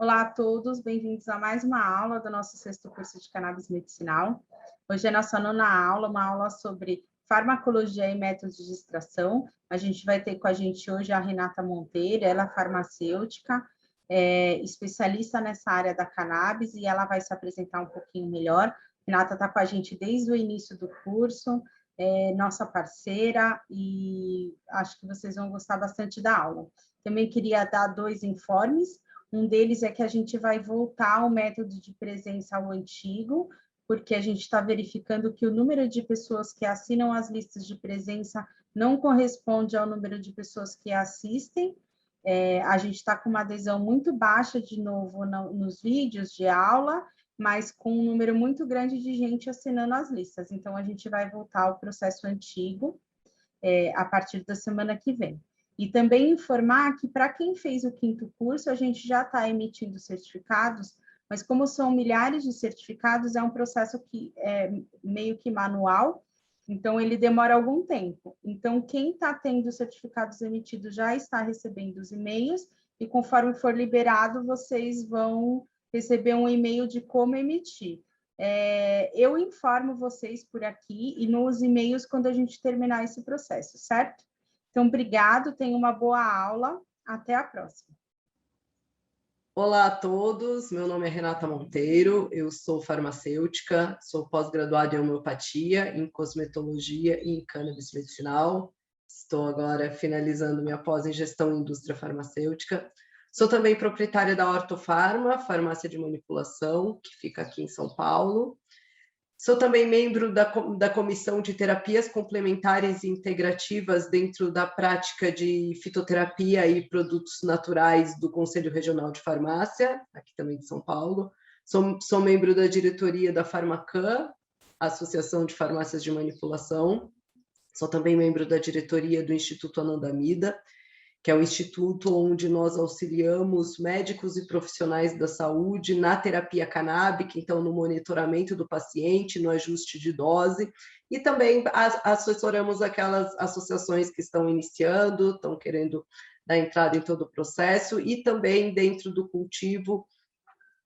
Olá a todos, bem-vindos a mais uma aula do nosso sexto curso de Cannabis Medicinal. Hoje é a nossa nona aula, uma aula sobre farmacologia e métodos de extração. A gente vai ter com a gente hoje a Renata Monteiro, ela é farmacêutica, especialista nessa área da cannabis, e ela vai se apresentar um pouquinho melhor. Renata está com a gente desde o início do curso, nossa parceira, e acho que vocês vão gostar bastante da aula. Também queria dar 2 informes. Um deles é que a gente vai voltar ao método de presença ao antigo, porque a gente está verificando que o número de pessoas que assinam as listas de presença não corresponde ao número de pessoas que assistem. A gente está com uma adesão muito baixa, de novo, nos vídeos de aula, mas com um número muito grande de gente assinando as listas. Então, a gente vai voltar ao processo antigo a partir da semana que vem. E também informar que, para quem fez o 5º curso, a gente já está emitindo certificados, mas como são milhares de certificados, é um processo que é meio que manual, então ele demora algum tempo. Então, quem está tendo certificados emitidos já está recebendo os e-mails, e conforme for liberado, vocês vão receber um e-mail de como emitir. Eu informo vocês por aqui e nos e-mails quando a gente terminar esse processo, certo? Então, obrigado, tenha uma boa aula, até a próxima. Olá a todos, meu nome é Renata Monteiro, eu sou farmacêutica, sou pós-graduada em homeopatia, em cosmetologia e em cannabis medicinal. Estou agora finalizando minha pós em gestão em indústria farmacêutica. Sou também proprietária da Ortofarma, farmácia de manipulação, que fica aqui em São Paulo. Sou também membro da Comissão de Terapias Complementares e Integrativas dentro da prática de fitoterapia e produtos naturais do Conselho Regional de Farmácia, aqui também de São Paulo. Sou membro da diretoria da Farmacan, Associação de Farmácias de Manipulação. Sou também membro da diretoria do Instituto Anandamida, que é um instituto onde nós auxiliamos médicos e profissionais da saúde na terapia canábica, então no monitoramento do paciente, no ajuste de dose, e também assessoramos aquelas associações que estão iniciando, estão querendo dar entrada em todo o processo, e também dentro do cultivo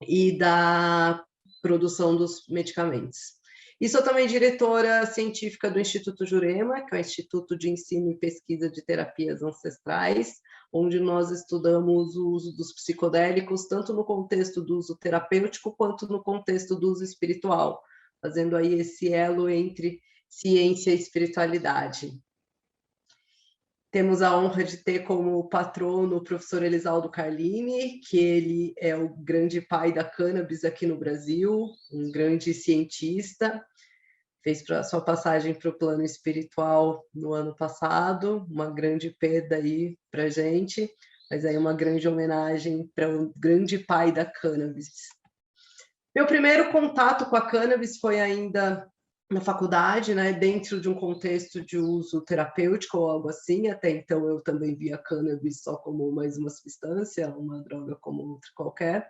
e da produção dos medicamentos. E sou também diretora científica do Instituto Jurema, que é o Instituto de Ensino e Pesquisa de Terapias Ancestrais, onde nós estudamos o uso dos psicodélicos, tanto no contexto do uso terapêutico, quanto no contexto do uso espiritual, fazendo aí esse elo entre ciência e espiritualidade. Temos a honra de ter como patrono o professor Elisaldo Carlini, que ele é o grande pai da cannabis aqui no Brasil, um grande cientista, fez a sua passagem para o plano espiritual no ano passado, uma grande perda aí para a gente, mas aí uma grande homenagem para o grande pai da cannabis. Meu primeiro contato com a cannabis foi ainda na faculdade, né, dentro de um contexto de uso terapêutico ou algo assim. Até então eu também via cannabis só como mais uma substância, uma droga como outra qualquer.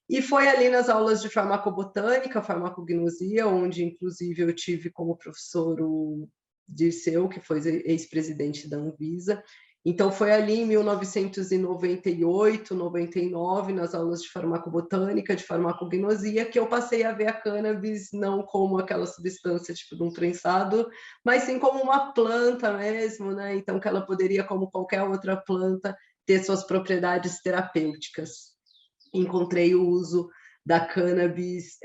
E foi ali nas aulas de farmacobotânica, farmacognosia, onde inclusive eu tive como professor o Dirceu, que foi ex-presidente da Anvisa. Então foi ali em 1998, 99, nas aulas de farmacobotânica, de farmacognosia, que eu passei a ver a cannabis não como aquela substância tipo de um prensado, mas sim como uma planta mesmo, né? Então que ela poderia, como qualquer outra planta, ter suas propriedades terapêuticas. Encontrei o uso da cannabis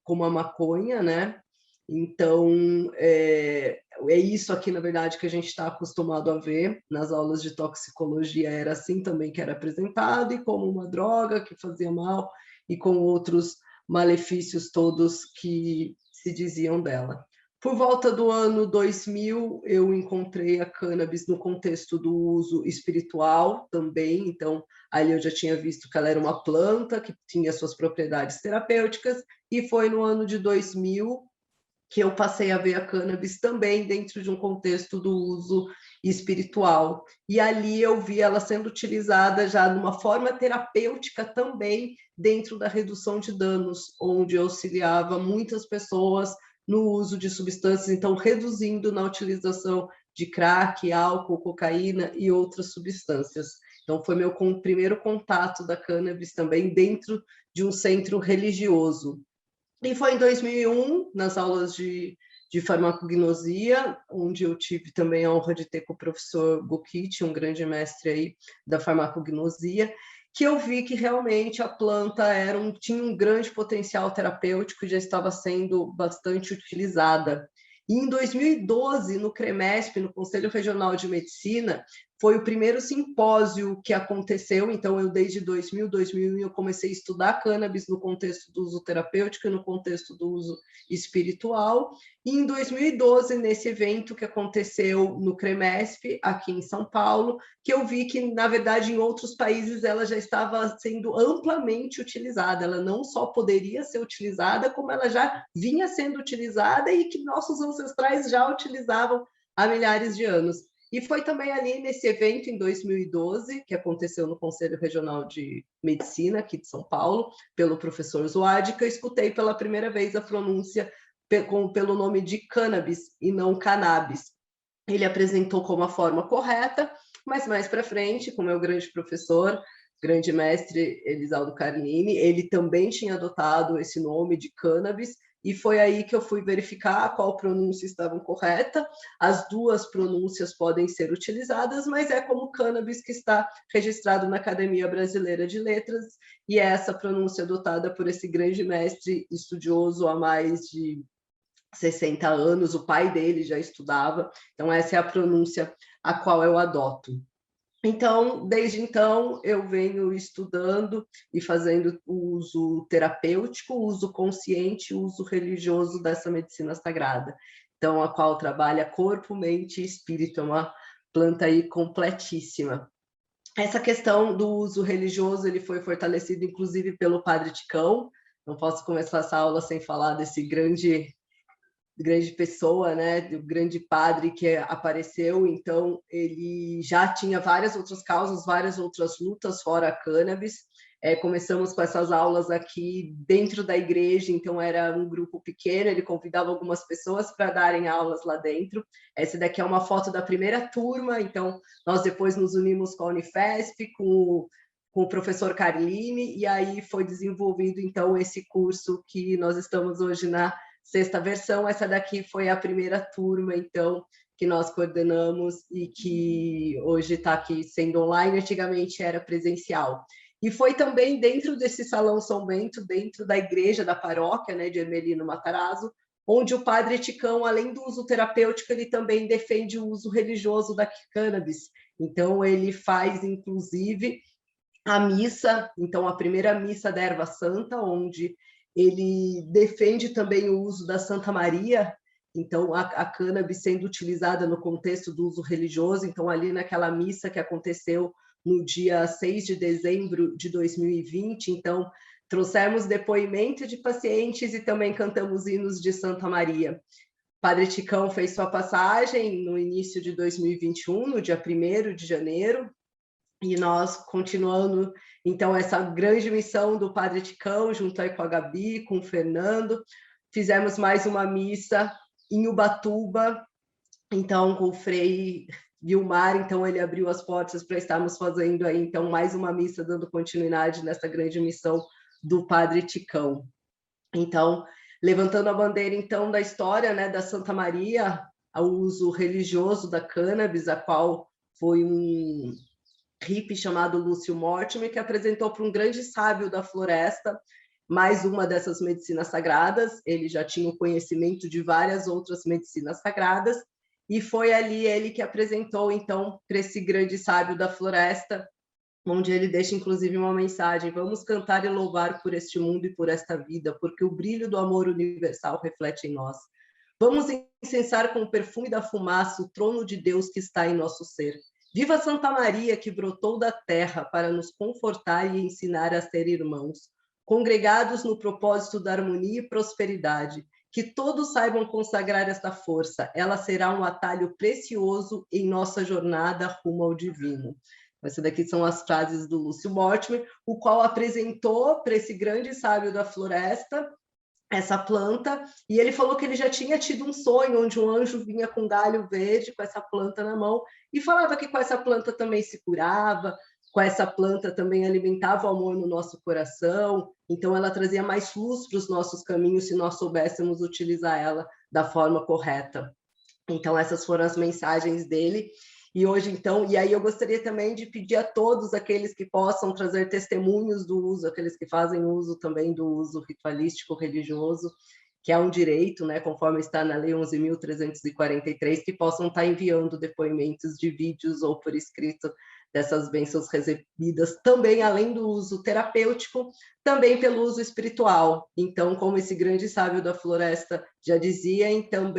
como a maconha, né? Então, é isso aqui, na verdade, que a gente está acostumado a ver. Nas aulas de toxicologia era assim também que era apresentado, e como uma droga que fazia mal, e com outros malefícios todos que se diziam dela. Por volta do ano 2000, eu encontrei a cannabis no contexto do uso espiritual também, então ali eu já tinha visto que ela era uma planta que tinha suas propriedades terapêuticas, e foi no ano de 2000 que eu passei a ver a cannabis também dentro de um contexto do uso espiritual. E ali eu vi ela sendo utilizada já de uma forma terapêutica também dentro da redução de danos, onde eu auxiliava muitas pessoas no uso de substâncias, então reduzindo na utilização de crack, álcool, cocaína e outras substâncias. Então foi meu primeiro contato da cannabis também dentro de um centro religioso. E foi em 2001, nas aulas de farmacognosia, onde eu tive também a honra de ter com o professor Bukit, um grande mestre aí da farmacognosia, que eu vi que realmente a planta tinha um grande potencial terapêutico e já estava sendo bastante utilizada. E em 2012, no CREMESP, no Conselho Regional de Medicina, foi o primeiro simpósio que aconteceu, então eu desde 2001 eu comecei a estudar cannabis no contexto do uso terapêutico e no contexto do uso espiritual, e em 2012, nesse evento que aconteceu no CREMESP, aqui em São Paulo, que eu vi que, na verdade, em outros países ela já estava sendo amplamente utilizada, ela não só poderia ser utilizada, como ela já vinha sendo utilizada e que nossos ancestrais já utilizavam há milhares de anos. E foi também ali nesse evento, em 2012, que aconteceu no Conselho Regional de Medicina, aqui de São Paulo, pelo professor Zoad, que eu escutei pela primeira vez a pronúncia pelo nome de cannabis e não cannabis. Ele apresentou como a forma correta, mas mais para frente, com o meu grande professor, grande mestre Elisaldo Carlini, ele também tinha adotado esse nome de cannabis, e foi aí que eu fui verificar qual pronúncia estava correta. As duas pronúncias podem ser utilizadas, mas é como cannabis que está registrado na Academia Brasileira de Letras, e é essa pronúncia adotada por esse grande mestre estudioso há mais de 60 anos, o pai dele já estudava, então essa é a pronúncia a qual eu adoto. Então, desde então, eu venho estudando e fazendo o uso terapêutico, o uso consciente, o uso religioso dessa medicina sagrada. Então, a qual trabalha corpo, mente e espírito, é uma planta aí completíssima. Essa questão do uso religioso, ele foi fortalecido, inclusive, pelo Padre Ticão. Não posso começar essa aula sem falar desse grande pessoa, né, do grande padre que apareceu. Então ele já tinha várias outras causas, várias outras lutas fora a cannabis. Começamos com essas aulas aqui dentro da igreja, então era um grupo pequeno, ele convidava algumas pessoas para darem aulas lá dentro. Essa daqui é uma foto da primeira turma, então nós depois nos unimos com a Unifesp, com o professor Carlini, e aí foi desenvolvido então esse curso que nós estamos hoje na sexta versão. Essa daqui foi a primeira turma, então, que nós coordenamos e que hoje está aqui sendo online, antigamente era presencial. E foi também dentro desse Salão São Bento, dentro da igreja da paróquia, né, de Hermelino Matarazzo, onde o padre Ticão, além do uso terapêutico, ele também defende o uso religioso da cannabis. Então, ele faz, inclusive, a missa, então a primeira missa da Erva Santa, onde ele defende também o uso da Santa Maria, então a cannabis sendo utilizada no contexto do uso religioso. Então ali naquela missa que aconteceu no dia 6 de dezembro de 2020, então trouxemos depoimento de pacientes e também cantamos hinos de Santa Maria. Padre Ticão fez sua passagem no início de 2021, no dia 1º de janeiro, e nós continuando, então, essa grande missão do Padre Ticão, junto aí com a Gabi, com o Fernando. Fizemos mais uma missa em Ubatuba, então, com o Frei Vilmar, então ele abriu as portas para estarmos fazendo aí, então, mais uma missa, dando continuidade nessa grande missão do Padre Ticão. Então, levantando a bandeira, então, da história, né, da Santa Maria, o uso religioso da cannabis, a qual foi um hippie chamado Lúcio Mortimer, que apresentou para um grande sábio da floresta mais uma dessas medicinas sagradas. Ele já tinha o conhecimento de várias outras medicinas sagradas, e foi ali ele que apresentou, então, para esse grande sábio da floresta, onde ele deixa, inclusive, uma mensagem: vamos cantar e louvar por este mundo e por esta vida, porque o brilho do amor universal reflete em nós. Vamos incensar com o perfume da fumaça o trono de Deus que está em nosso ser. Viva Santa Maria, que brotou da terra para nos confortar e ensinar a ser irmãos, congregados no propósito da harmonia e prosperidade. Que todos saibam consagrar esta força. Ela será um atalho precioso em nossa jornada rumo ao divino. Essas daqui são as frases do Lúcio Mortimer, o qual apresentou para esse grande sábio da floresta essa planta, e ele falou que ele já tinha tido um sonho onde um anjo vinha com um galho verde, com essa planta na mão, e falava que com essa planta também se curava, com essa planta também alimentava o amor no nosso coração, então ela trazia mais luz para os nossos caminhos se nós soubéssemos utilizar ela da forma correta. Então essas foram as mensagens dele. E hoje, então, e aí eu gostaria também de pedir a todos aqueles que possam trazer testemunhos do uso, aqueles que fazem uso também do uso ritualístico religioso, que é um direito, né, conforme está na Lei 11.343, que possam estar enviando depoimentos de vídeos ou por escrito dessas bênçãos recebidas, também além do uso terapêutico, também pelo uso espiritual. Então, como esse grande sábio da floresta já dizia, então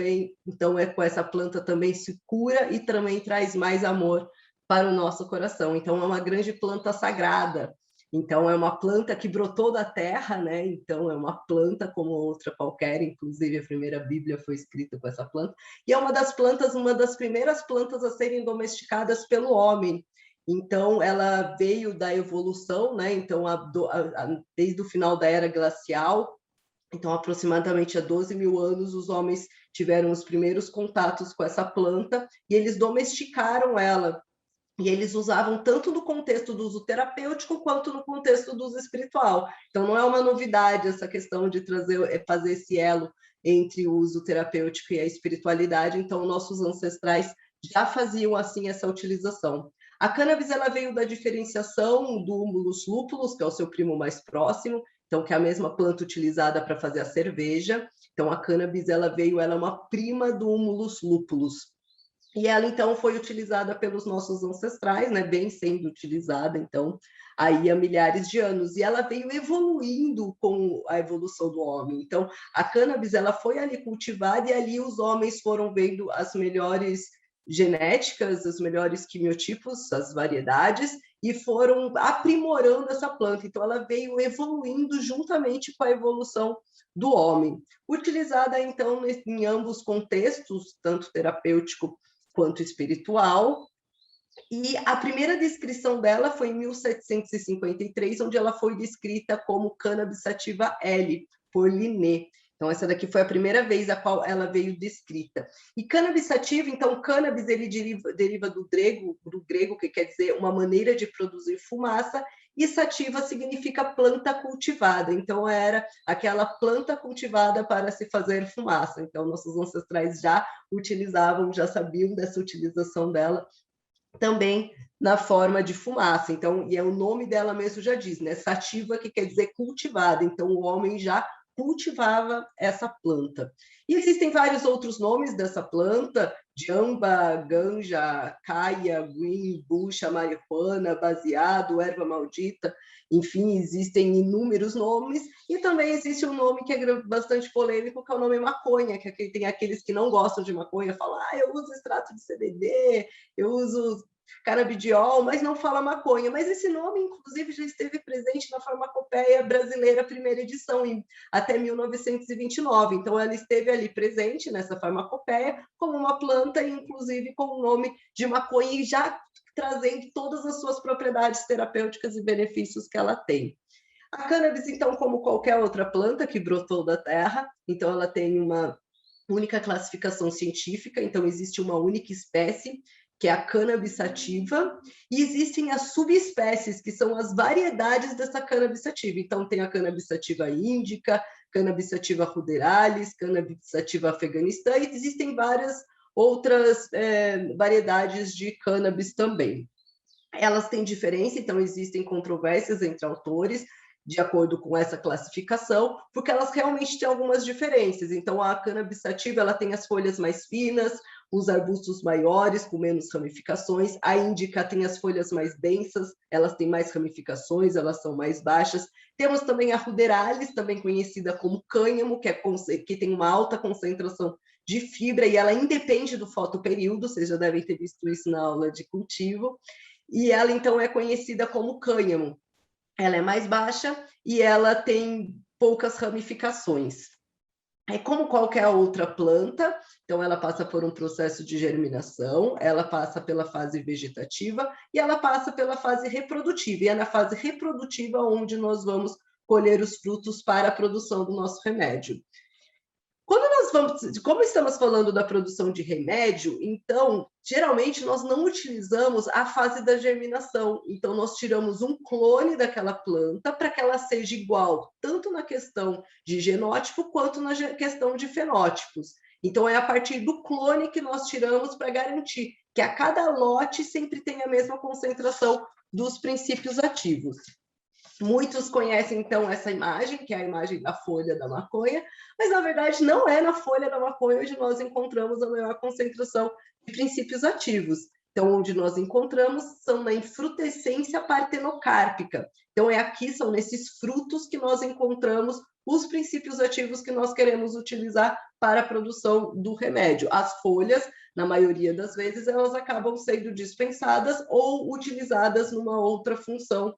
é com essa planta também se cura e também traz mais amor para o nosso coração. Então, é uma grande planta sagrada. Então, é uma planta que brotou da terra, né? Então, é uma planta como outra qualquer, inclusive a primeira Bíblia foi escrita com essa planta, e é uma das primeiras plantas a serem domesticadas pelo homem. Então, ela veio da evolução, né? Então, desde o final da Era Glacial, então, aproximadamente há 12 mil anos, os homens tiveram os primeiros contatos com essa planta e eles domesticaram ela. E eles usavam tanto no contexto do uso terapêutico quanto no contexto do uso espiritual. Então, não é uma novidade essa questão de fazer esse elo entre o uso terapêutico e a espiritualidade. Então, nossos ancestrais já faziam assim essa utilização. A cannabis ela veio da diferenciação do Humulus lupulus, que é o seu primo mais próximo, então que é a mesma planta utilizada para fazer a cerveja. Então a cannabis ela é uma prima do Humulus lupulus. E ela então foi utilizada pelos nossos ancestrais, né, bem sendo utilizada então aí há milhares de anos, e ela veio evoluindo com a evolução do homem. Então a cannabis ela foi ali cultivada e ali os homens foram vendo as melhores genéticas, os melhores quimiotipos, as variedades, e foram aprimorando essa planta. Então, ela veio evoluindo juntamente com a evolução do homem. Utilizada, então, em ambos contextos, tanto terapêutico quanto espiritual. E a primeira descrição dela foi em 1753, onde ela foi descrita como cannabis sativa L, por Linné. Então, essa daqui foi a primeira vez a qual ela veio descrita. E cannabis sativa, então, cannabis ele deriva do grego, que quer dizer uma maneira de produzir fumaça, e sativa significa planta cultivada. Então, era aquela planta cultivada para se fazer fumaça. Então, nossos ancestrais já utilizavam, já sabiam dessa utilização dela também na forma de fumaça. Então, e é o nome dela mesmo já diz, né? Sativa, que quer dizer cultivada. Então, o homem já cultivava essa planta. E existem vários outros nomes dessa planta: jamba, ganja, caia, green, bucha, marihuana, baseado, erva maldita, enfim, existem inúmeros nomes. E também existe um nome que é bastante polêmico, que é o nome maconha, que tem aqueles que não gostam de maconha, falam, eu uso extrato de CBD, eu uso canabidiol, mas não fala maconha. Mas esse nome, inclusive, já esteve presente na Farmacopeia Brasileira, primeira edição, até 1929. Então, ela esteve ali presente nessa farmacopeia como uma planta, inclusive com o nome de maconha, e já trazendo todas as suas propriedades terapêuticas e benefícios que ela tem. A cannabis, então, como qualquer outra planta que brotou da terra, então ela tem uma única classificação científica, então existe uma única espécie, que é a cannabis sativa, e existem as subespécies, que são as variedades dessa cannabis sativa. Então, tem a cannabis sativa índica, cannabis sativa ruderalis, cannabis sativa afeganistã, e existem várias outras variedades de cannabis também. Elas têm diferença, então existem controvérsias entre autores, de acordo com essa classificação, porque elas realmente têm algumas diferenças. Então, a cannabis sativa ela tem as folhas mais finas, os arbustos maiores, com menos ramificações. A índica tem as folhas mais densas, elas têm mais ramificações, elas são mais baixas. Temos também a ruderalis, também conhecida como cânhamo, que tem uma alta concentração de fibra e ela independe do fotoperíodo, vocês já devem ter visto isso na aula de cultivo. E ela, então, é conhecida como cânhamo. Ela é mais baixa e ela tem poucas ramificações. É como qualquer outra planta, então ela passa por um processo de germinação, ela passa pela fase vegetativa e ela passa pela fase reprodutiva. E é na fase reprodutiva onde nós vamos colher os frutos para a produção do nosso remédio. Como estamos falando da produção de remédio, então, geralmente, nós não utilizamos a fase da germinação. Então, nós tiramos um clone daquela planta para que ela seja igual, tanto na questão de genótipo, quanto na questão de fenótipos. Então, é a partir do clone que nós tiramos para garantir que a cada lote sempre tem a mesma concentração dos princípios ativos. Muitos conhecem, então, essa imagem, que é a imagem da folha da maconha, mas, na verdade, não é na folha da maconha onde nós encontramos a maior concentração de princípios ativos. Então, onde nós encontramos são na infrutescência partenocárpica. Então, aqui, são nesses frutos que nós encontramos os princípios ativos que nós queremos utilizar para a produção do remédio. As folhas, na maioria das vezes, elas acabam sendo dispensadas ou utilizadas numa outra função,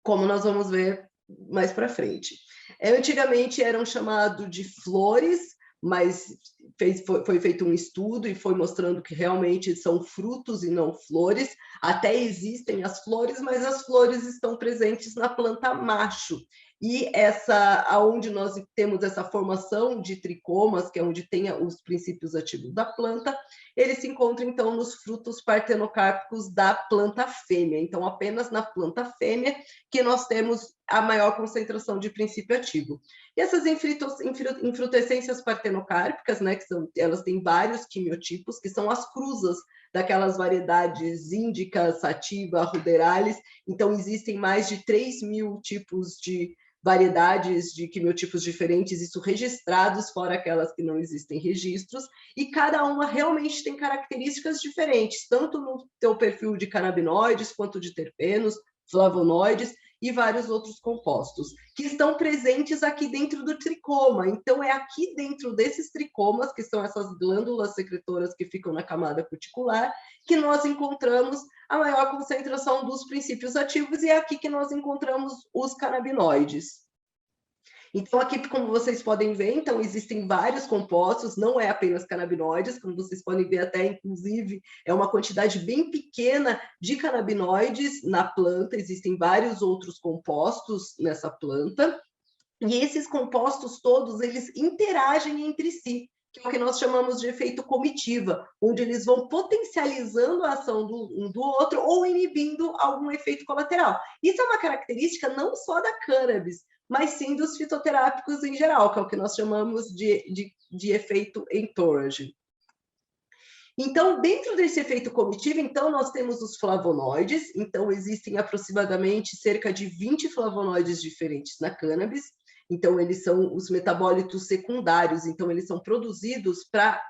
como nós vamos ver mais para frente. Antigamente eram chamados de flores, mas foi feito um estudo e foi mostrando que realmente são frutos e não flores. Até existem as flores, mas as flores estão presentes na planta macho. E aonde nós temos essa formação de tricomas, que é onde tem os princípios ativos da planta, ele se encontra, então, nos frutos partenocárpicos da planta fêmea. Então, apenas na planta fêmea que nós temos a maior concentração de princípio ativo. E essas infrutescências partenocárpicas, né, elas têm vários quimiotipos, que são as cruzas daquelas variedades índica, sativa, ruderalis. Então, existem mais de 3.000 tipos de variedades de quimiotipos diferentes, isso registrados, fora aquelas que não existem registros, e cada uma realmente tem características diferentes, tanto no seu perfil de canabinoides, quanto de terpenos, flavonoides e vários outros compostos, que estão presentes aqui dentro do tricoma. Então, é aqui dentro desses tricomas, que são essas glândulas secretoras que ficam na camada cuticular, que nós encontramos a maior concentração dos princípios ativos, e é aqui que nós encontramos os canabinoides. Então, aqui, como vocês podem ver, então, existem vários compostos, não é apenas canabinoides, como vocês podem ver até, inclusive, é uma quantidade bem pequena de canabinoides na planta, existem vários outros compostos nessa planta, e esses compostos todos, eles interagem entre si, que é o que nós chamamos de efeito comitiva, onde eles vão potencializando a ação um do outro ou inibindo algum efeito colateral. Isso é uma característica não só da cannabis, mas sim dos fitoterápicos em geral, que é o que nós chamamos de efeito entourage. Então, dentro desse efeito comitivo, então, nós temos os flavonoides. Então, existem aproximadamente cerca de 20 flavonoides diferentes na cannabis. Então, eles são os metabólitos secundários. Então, eles são produzidos para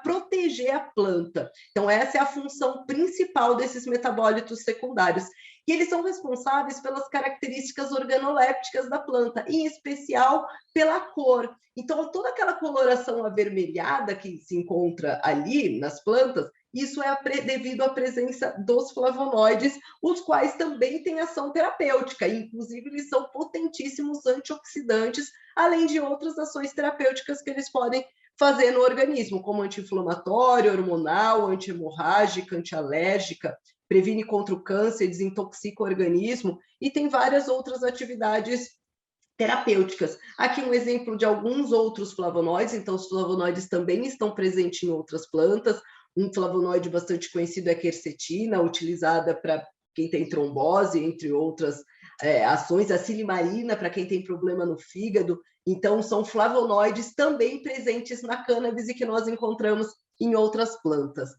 proteger a planta. Então, essa é a função principal desses metabólitos secundários. E eles são responsáveis pelas características organolépticas da planta, em especial pela cor. Então, toda aquela coloração avermelhada que se encontra ali nas plantas, isso é devido à presença dos flavonoides, os quais também têm ação terapêutica, e, inclusive, eles são potentíssimos antioxidantes, além de outras ações terapêuticas que eles podem fazer no organismo, como anti-inflamatório, hormonal, anti-hemorrágica, antialérgica, previne contra o câncer, desintoxica o organismo e tem várias outras atividades terapêuticas. Aqui um exemplo de alguns outros flavonoides. Então, os flavonoides também estão presentes em outras plantas. Um flavonoide bastante conhecido é a quercetina, utilizada para quem tem trombose, entre outras ações. A silimarina, para quem tem problema no fígado. Então, são flavonoides também presentes na cannabis e que nós encontramos em outras plantas.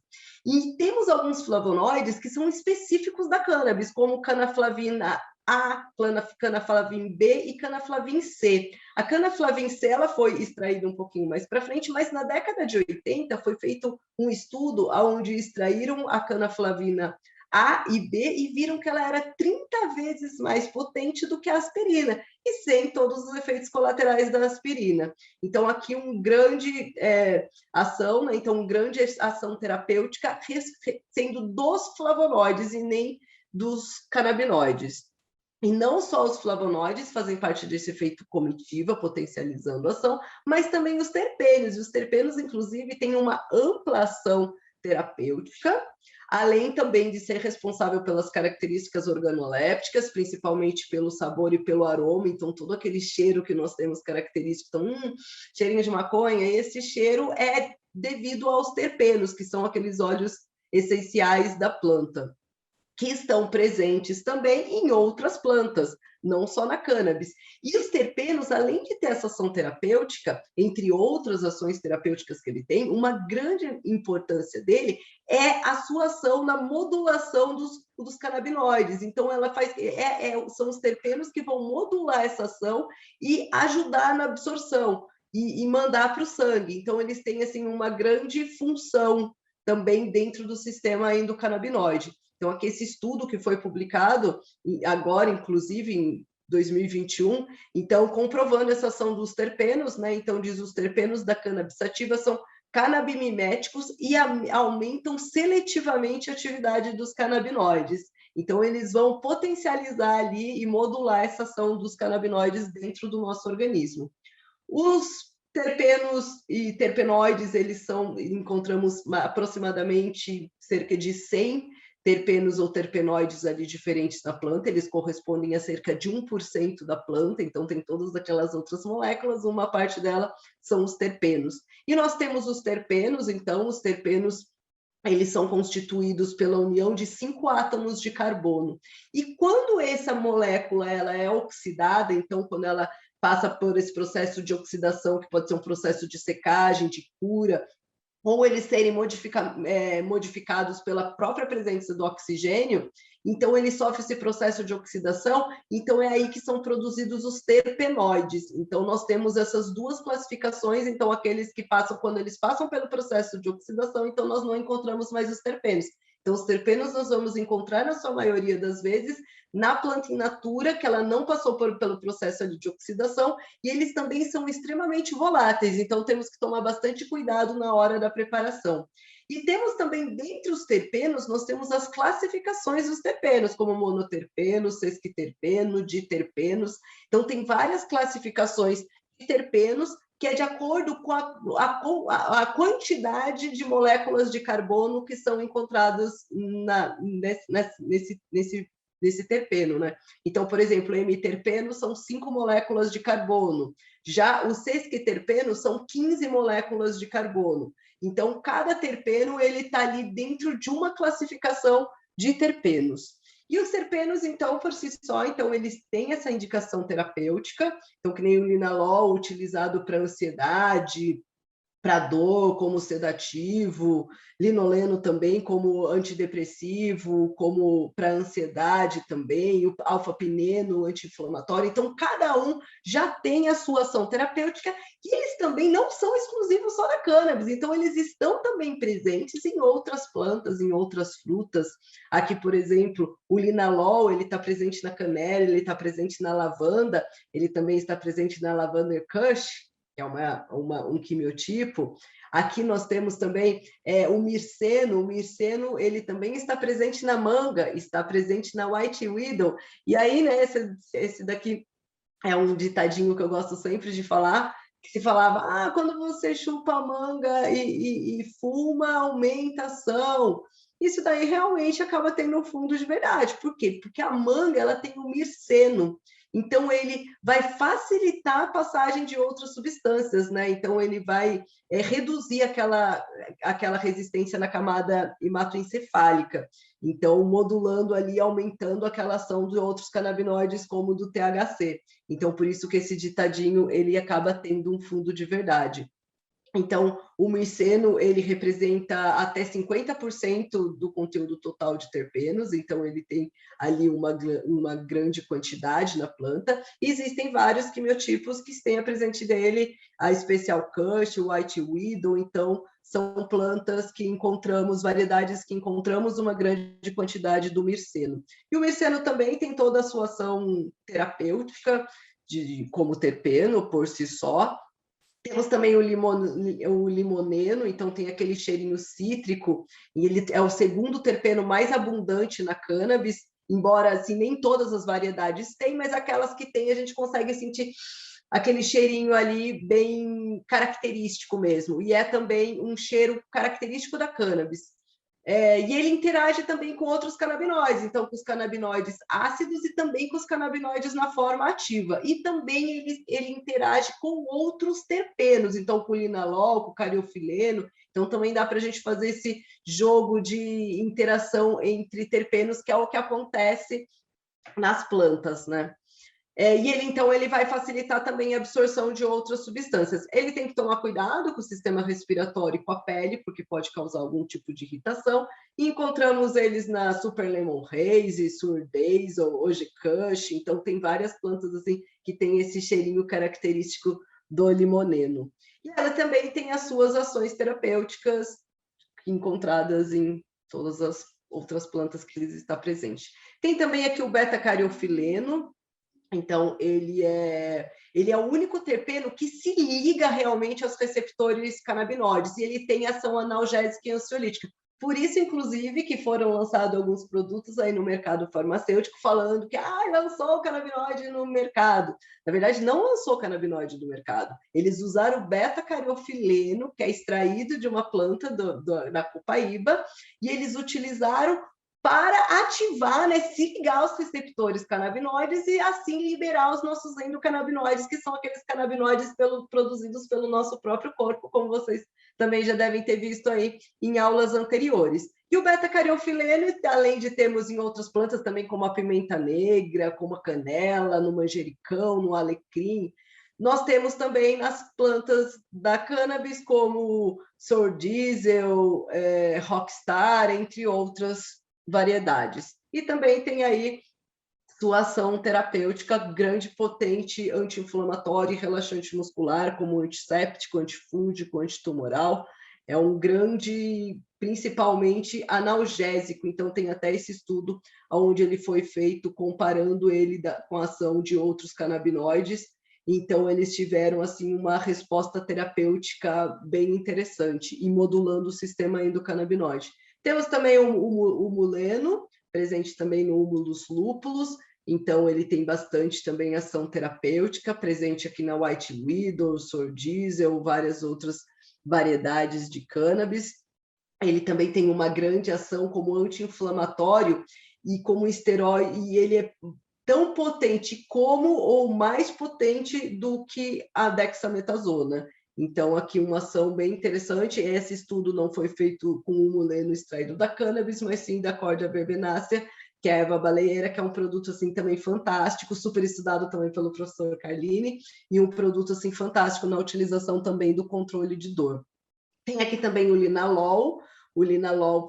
E temos alguns flavonoides que são específicos da cannabis, como canaflavina A, canaflavin B e canaflavin C. A canaflavin C ela foi extraída um pouquinho mais para frente, mas na década de 80 foi feito um estudo onde extraíram a canaflavina A e B e viram que ela era 30 vezes mais potente do que a aspirina, e sem todos os efeitos colaterais da aspirina. Então, aqui um grande ação, né? Então, uma grande ação terapêutica sendo dos flavonoides e nem dos canabinoides. E não só os flavonoides fazem parte desse efeito comitiva, potencializando a ação, mas também os terpenos. E os terpenos, inclusive, têm uma ampla ação terapêutica, além também de ser responsável pelas características organolépticas, principalmente pelo sabor e pelo aroma. Então, todo aquele cheiro que nós temos característico, então, cheirinho de maconha, esse cheiro é devido aos terpenos, que são aqueles óleos essenciais da planta, que estão presentes também em outras plantas, não só na cannabis. E os terpenos, além de ter essa ação terapêutica, entre outras ações terapêuticas que ele tem, uma grande importância dele é a sua ação na modulação dos canabinoides. Então, ela faz, são os terpenos que vão modular essa ação e ajudar na absorção e mandar para o sangue. Então, eles têm assim, uma grande função também dentro do sistema endocannabinoide. Então, aqui esse estudo que foi publicado agora, inclusive, em 2021, então, comprovando essa ação dos terpenos, né? Então, diz os terpenos da cannabis sativa são canabimiméticos e aumentam seletivamente a atividade dos canabinoides. Então, eles vão potencializar ali e modular essa ação dos canabinoides dentro do nosso organismo. Os terpenos e terpenoides, encontramos aproximadamente cerca de 100 terpenos ou terpenoides ali diferentes da planta, eles correspondem a cerca de 1% da planta, então tem todas aquelas outras moléculas, uma parte dela são os terpenos. E nós temos os terpenos, então os terpenos eles são constituídos pela união de 5 átomos de carbono. E quando essa molécula ela é oxidada, então quando ela passa por esse processo de oxidação, que pode ser um processo de secagem, de cura, ou eles serem modificados pela própria presença do oxigênio, então ele sofre esse processo de oxidação, então é aí que são produzidos os terpenoides. Então nós temos essas duas classificações, então aqueles que passam, quando eles passam pelo processo de oxidação, então nós não encontramos mais os terpenos. Então os terpenos nós vamos encontrar, na sua maioria das vezes, na planta in natura, que ela não passou pelo processo de oxidação, e eles também são extremamente voláteis, então temos que tomar bastante cuidado na hora da preparação. E temos também, dentre os terpenos, nós temos as classificações dos terpenos, como monoterpeno, sesquiterpeno, diterpenos. Então, tem várias classificações de terpenos que é de acordo com a quantidade de moléculas de carbono que são encontradas nesse terpeno, né? Então, por exemplo, o hemiterpeno são 5 moléculas de carbono. Já o sesquiterpeno são 15 moléculas de carbono. Então, cada terpeno ele está ali dentro de uma classificação de terpenos. E os terpenos, então, por si só, então, eles têm essa indicação terapêutica, então, que nem o linalol, utilizado para ansiedade, para dor, como sedativo, linoleno também como antidepressivo, como para ansiedade também, o alfa-pineno, anti-inflamatório. Então, cada um já tem a sua ação terapêutica e eles também não são exclusivos só da cannabis, então eles estão também presentes em outras plantas, em outras frutas. Aqui, por exemplo, o linalol, ele está presente na canela, ele está presente na lavanda, ele também está presente na lavanda kush, que é um quimiotipo. Aqui nós temos também o mirceno ele também está presente na manga, está presente na white widow, e aí, né, esse daqui é um ditadinho que eu gosto sempre de falar, que se falava, quando você chupa a manga e fuma, aumenta a ação. Isso daí realmente acaba tendo um fundo de verdade. Por quê? Porque a manga ela tem o mirceno, então ele vai facilitar a passagem de outras substâncias, né? Então ele vai reduzir aquela resistência na camada hematoencefálica, então modulando ali, aumentando aquela ação de outros canabinoides como do THC. Então por isso que esse ditadinho ele acaba tendo um fundo de verdade. Então, o mirceno, ele representa até 50% do conteúdo total de terpenos, então ele tem ali uma grande quantidade na planta. E existem vários quimiotipos que têm a presente dele, a Special Kush, o White Widow, então são plantas que encontramos, variedades que encontramos uma grande quantidade do mirceno. E o mirceno também tem toda a sua ação terapêutica, como terpeno por si só. Temos também o limoneno, então tem aquele cheirinho cítrico, e ele é o segundo terpeno mais abundante na cannabis, embora assim, nem todas as variedades têm, mas aquelas que tem a gente consegue sentir aquele cheirinho ali bem característico mesmo, e é também um cheiro característico da cannabis. E ele interage também com outros canabinoides, então com os canabinoides ácidos e também com os canabinoides na forma ativa. E também ele interage com outros terpenos, então com o linalol, com o cariofileno. Então também dá para a gente fazer esse jogo de interação entre terpenos, que é o que acontece nas plantas, né? E ele vai facilitar também a absorção de outras substâncias. Ele tem que tomar cuidado com o sistema respiratório e com a pele, porque pode causar algum tipo de irritação. E encontramos eles na Super Lemon Haze, Sur Days ou Hoje Kush. Então, tem várias plantas assim que tem esse cheirinho característico do limoneno. E ela também tem as suas ações terapêuticas encontradas em todas as outras plantas que ele está presente. Tem também aqui o beta-cariofileno. Então, ele é o único terpeno que se liga realmente aos receptores canabinoides, e ele tem ação analgésica e ansiolítica. Por isso, inclusive, que foram lançados alguns produtos aí no mercado farmacêutico falando que lançou o canabinoide no mercado. Na verdade, não lançou o canabinoide no mercado. Eles usaram o beta-cariofileno, que é extraído de uma planta da copaíba, e eles utilizaram para ativar, né, se ligar aos receptores canabinoides e assim liberar os nossos endocannabinoides, que são aqueles canabinoides produzidos pelo nosso próprio corpo, como vocês também já devem ter visto aí em aulas anteriores. E o beta-cariofileno, além de termos em outras plantas também, como a pimenta negra, como a canela, no manjericão, no alecrim, nós temos também nas plantas da cannabis, como Sour Diesel, Rockstar, entre outras variedades. E também tem aí sua ação terapêutica grande, potente, anti-inflamatório e relaxante muscular, como antisséptico, antifúngico, antitumoral. É um grande, principalmente analgésico. Então, tem até esse estudo onde ele foi feito comparando ele com a ação de outros canabinoides. Então, eles tiveram assim uma resposta terapêutica bem interessante e modulando o sistema endocannabinoide. Temos também o muleno, presente também no humo dos lúpulos, então ele tem bastante também ação terapêutica, presente aqui na White Widow, Sour Diesel, várias outras variedades de cannabis. Ele também tem uma grande ação como anti-inflamatório e como esteroide, e ele é tão potente como ou mais potente do que a dexametasona. Então, aqui uma ação bem interessante. Esse estudo não foi feito com o muleno extraído da cannabis, mas sim da Cordia verbenácea, que é a erva baleeira, que é um produto assim também fantástico, super estudado também pelo professor Carlini, e um produto assim fantástico na utilização também do controle de dor. Tem aqui também o linalol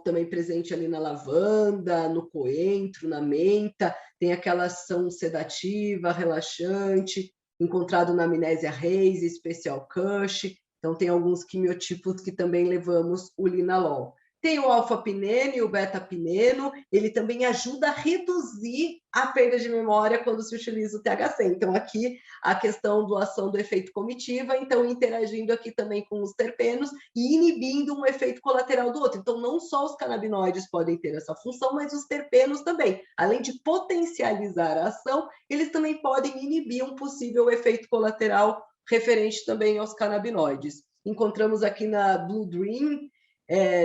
também presente ali na lavanda, no coentro, na menta, tem aquela ação sedativa, relaxante, encontrado na Amnésia Haze, Special Kush, então tem alguns quimiotipos que também levamos o linalol. Tem o alfa-pineno e o beta-pineno, ele também ajuda a reduzir a perda de memória quando se utiliza o THC. Então, aqui a questão da ação do efeito comitiva, então interagindo aqui também com os terpenos e inibindo um efeito colateral do outro. Então, não só os canabinoides podem ter essa função, mas os terpenos também. Além de potencializar a ação, eles também podem inibir um possível efeito colateral referente também aos canabinoides. Encontramos aqui na Blue Dream,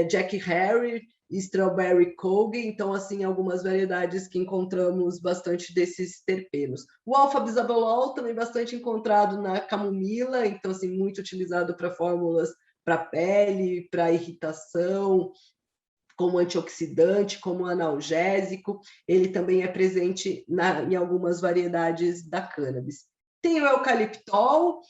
Jack Harry, Strawberry Cogue, então assim algumas variedades que encontramos bastante desses terpenos. O alfa-bisabolol também bastante encontrado na camomila, então assim muito utilizado para fórmulas para pele, para irritação, como antioxidante, como analgésico. Ele também é presente em algumas variedades da cannabis. Tem o eucaliptol,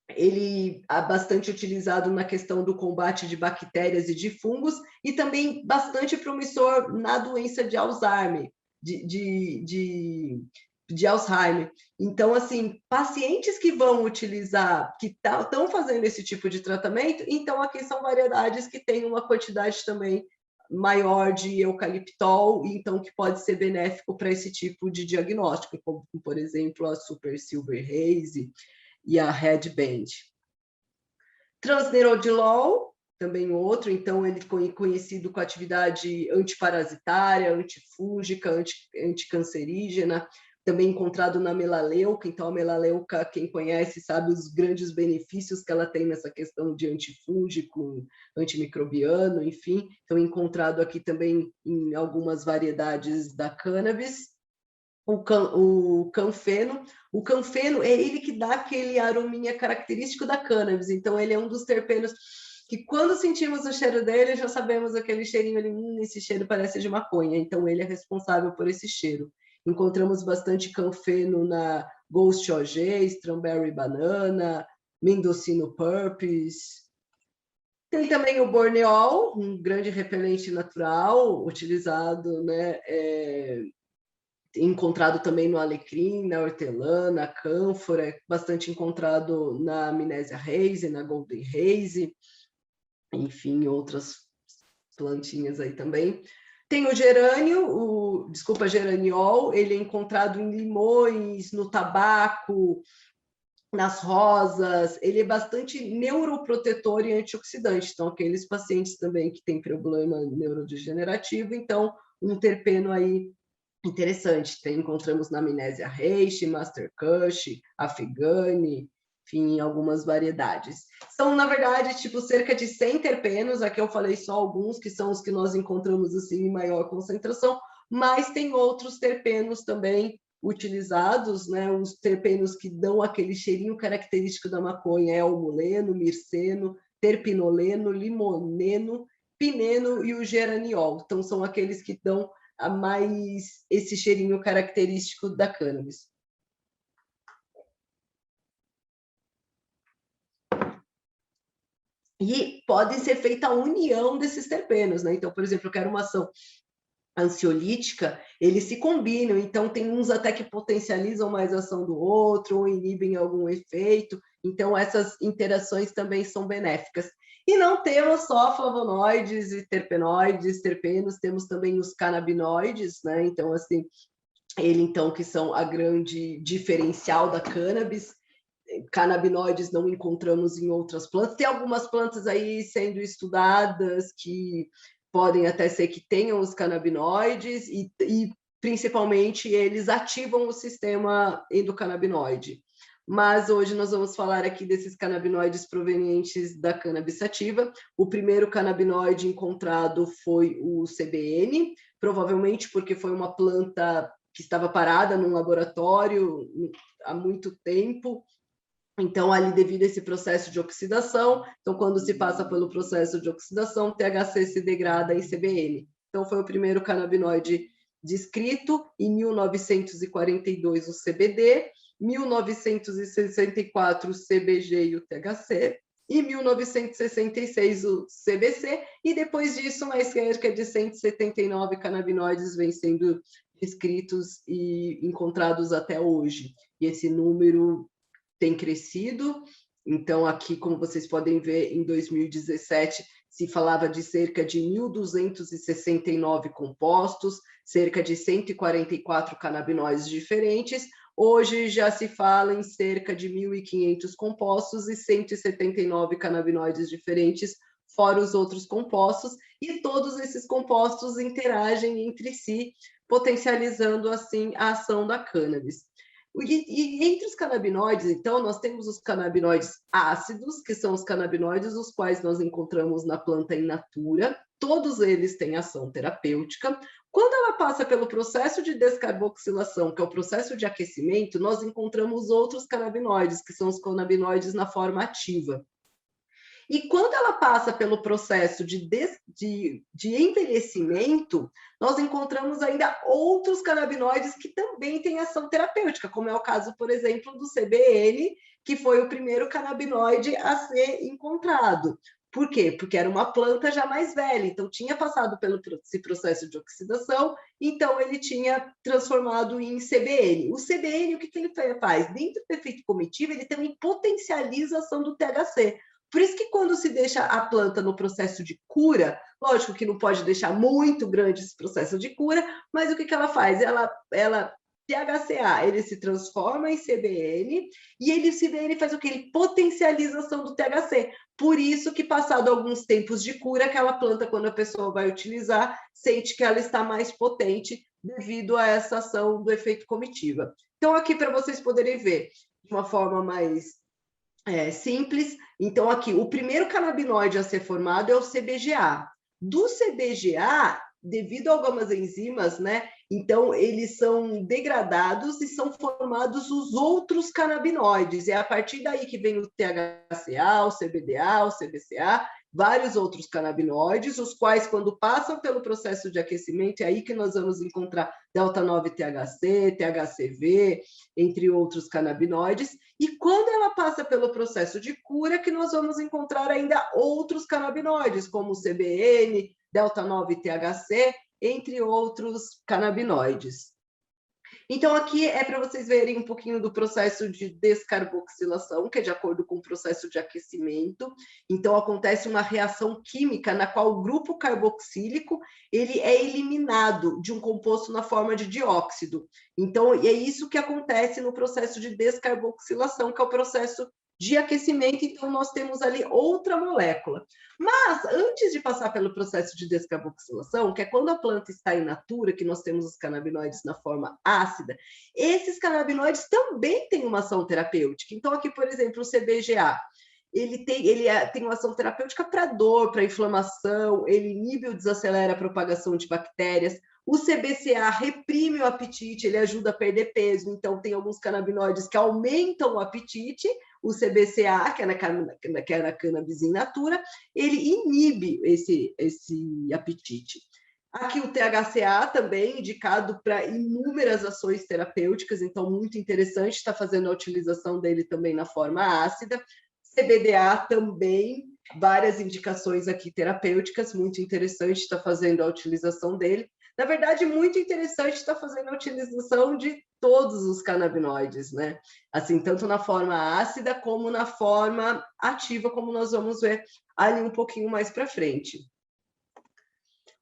ele é bastante utilizado na questão do combate de bactérias e de fungos, e também bastante promissor na doença de Alzheimer, de Alzheimer. Então, assim, pacientes que vão utilizar, que estão fazendo esse tipo de tratamento, então aqui são variedades que têm uma quantidade também maior de eucaliptol, então que pode ser benéfico para esse tipo de diagnóstico, como, por exemplo, a Super Silver Haze e a Red Band. Transnerodilol, também outro, então ele é conhecido com atividade antiparasitária, antifúngica, anticancerígena, também encontrado na melaleuca. Então a melaleuca, quem conhece sabe os grandes benefícios que ela tem nessa questão de antifúngico, antimicrobiano, enfim. Então encontrado aqui também em algumas variedades da cannabis. O canfeno. O canfeno é ele que dá aquele arominha característico da cannabis, então ele é um dos terpenos que quando sentimos o cheiro dele, já sabemos aquele cheirinho ali, esse cheiro parece de maconha, então ele é responsável por esse cheiro. Encontramos bastante canfeno na Ghost OG, Strawberry Banana, Mendocino Purpose. Tem também o borneol, um grande repelente natural, utilizado, né, encontrado também no alecrim, na hortelã, na cânfora, bastante encontrado na Amnésia Haze, na Golden Haze, enfim, outras plantinhas aí também. Tem o gerânio, geraniol, ele é encontrado em limões, no tabaco, nas rosas, ele é bastante neuroprotetor e antioxidante, então aqueles pacientes também que têm problema neurodegenerativo, então um terpeno aí interessante. Encontramos na Amnésia Reishi, Master Kush, Afghani, enfim, algumas variedades. São, na verdade, tipo, cerca de 100 terpenos, aqui eu falei só alguns, que são os que nós encontramos assim, em maior concentração, mas tem outros terpenos também utilizados, né? Os terpenos que dão aquele cheirinho característico da maconha, é o muleno, mirceno, terpinoleno, limoneno, pineno e o geraniol. Então, são aqueles que dão a mais esse cheirinho característico da cannabis. E pode ser feita a união desses terpenos, né? Então, por exemplo, eu quero uma ação ansiolítica, eles se combinam, então tem uns até que potencializam mais a ação do outro, ou inibem algum efeito, então essas interações também são benéficas. E não temos só flavonoides e terpenoides, terpenos, temos também os canabinoides, né? Então, assim, então, que são a grande diferencial da cannabis. Canabinoides não encontramos em outras plantas. Tem algumas plantas aí sendo estudadas que podem até ser que tenham os canabinoides e principalmente eles ativam o sistema endocannabinoide. Mas hoje nós vamos falar aqui desses canabinoides provenientes da cannabis sativa. O primeiro canabinoide encontrado foi o CBN, provavelmente porque foi uma planta que estava parada num laboratório há muito tempo. Então, ali, devido a esse processo de oxidação, então, quando se passa pelo processo de oxidação, THC se degrada em CBN. Então, foi o primeiro canabinoide descrito, em 1942 o CBD, 1964 o CBG e o THC, e 1966 o CBC, e depois disso, mais cerca de 179 canabinoides vêm sendo descritos e encontrados até hoje. E esse número tem crescido. Então, aqui, como vocês podem ver, em 2017 se falava de cerca de 1.269 compostos, cerca de 144 canabinoides diferentes. Hoje já se fala em cerca de 1.500 compostos e 179 canabinoides diferentes, fora os outros compostos, e todos esses compostos interagem entre si, potencializando, assim, a ação da cannabis. E entre os canabinoides, então, nós temos os canabinoides ácidos, que são os canabinoides os quais nós encontramos na planta in natura. Todos eles têm ação terapêutica. Quando ela passa pelo processo de descarboxilação, que é o processo de aquecimento, nós encontramos outros canabinoides, que são os canabinoides na forma ativa. E quando ela passa pelo processo de envelhecimento, nós encontramos ainda outros canabinoides que também têm ação terapêutica, como é o caso, por exemplo, do CBN, que foi o primeiro canabinoide a ser encontrado. Por quê? Porque era uma planta já mais velha, então tinha passado pelo esse processo de oxidação, então ele tinha transformado em CBN. O CBN, o que ele faz? Dentro do efeito comitiva, ele também potencializa a ação do THC. Por isso que quando se deixa a planta no processo de cura, lógico que não pode deixar muito grande esse processo de cura, mas o que ela faz? Ela THCA, ele se transforma em CBN, e o CBN faz o que? Ele potencializa a ação do THC. Por isso que, passado alguns tempos de cura, aquela planta, quando a pessoa vai utilizar, sente que ela está mais potente devido a essa ação do efeito comitiva. Então, aqui para vocês poderem ver de uma forma mais simples, então aqui, o primeiro canabinoide a ser formado é o CBGA. Do CBGA, devido a algumas enzimas, né? Então, eles são degradados e são formados os outros canabinoides. É a partir daí que vem o THCA, o CBDA, o CBCA, vários outros canabinoides, os quais, quando passam pelo processo de aquecimento, é aí que nós vamos encontrar delta-9-THC, THCV, entre outros canabinoides. E quando ela passa pelo processo de cura, que nós vamos encontrar ainda outros canabinoides, como o CBN, delta-9-THC, entre outros canabinoides. Então, aqui é para vocês verem um pouquinho do processo de descarboxilação, que é de acordo com o processo de aquecimento. Então, acontece uma reação química na qual o grupo carboxílico ele é eliminado de um composto na forma de dióxido. Então, é isso que acontece no processo de descarboxilação, que é o processo de aquecimento. Então, nós temos ali outra molécula. Mas, antes de passar pelo processo de descarboxilação, que é quando a planta está in natura, que nós temos os canabinoides na forma ácida, esses canabinoides também têm uma ação terapêutica. Então, aqui, por exemplo, o CBGA, ele tem uma ação terapêutica para dor, para inflamação, ele inibe ou desacelera a propagação de bactérias. O CBCA reprime o apetite, ele ajuda a perder peso, então tem alguns canabinoides que aumentam o apetite. O CBCA, que é na cannabis in natura, ele inibe esse apetite. Aqui o THCA também, indicado para inúmeras ações terapêuticas, então muito interessante, está fazendo a utilização dele também na forma ácida. CBDA também, várias indicações aqui terapêuticas, muito interessante, está fazendo a utilização dele. Na verdade, muito interessante está fazendo a utilização de todos os canabinoides, né? Assim, tanto na forma ácida como na forma ativa, como nós vamos ver ali um pouquinho mais para frente.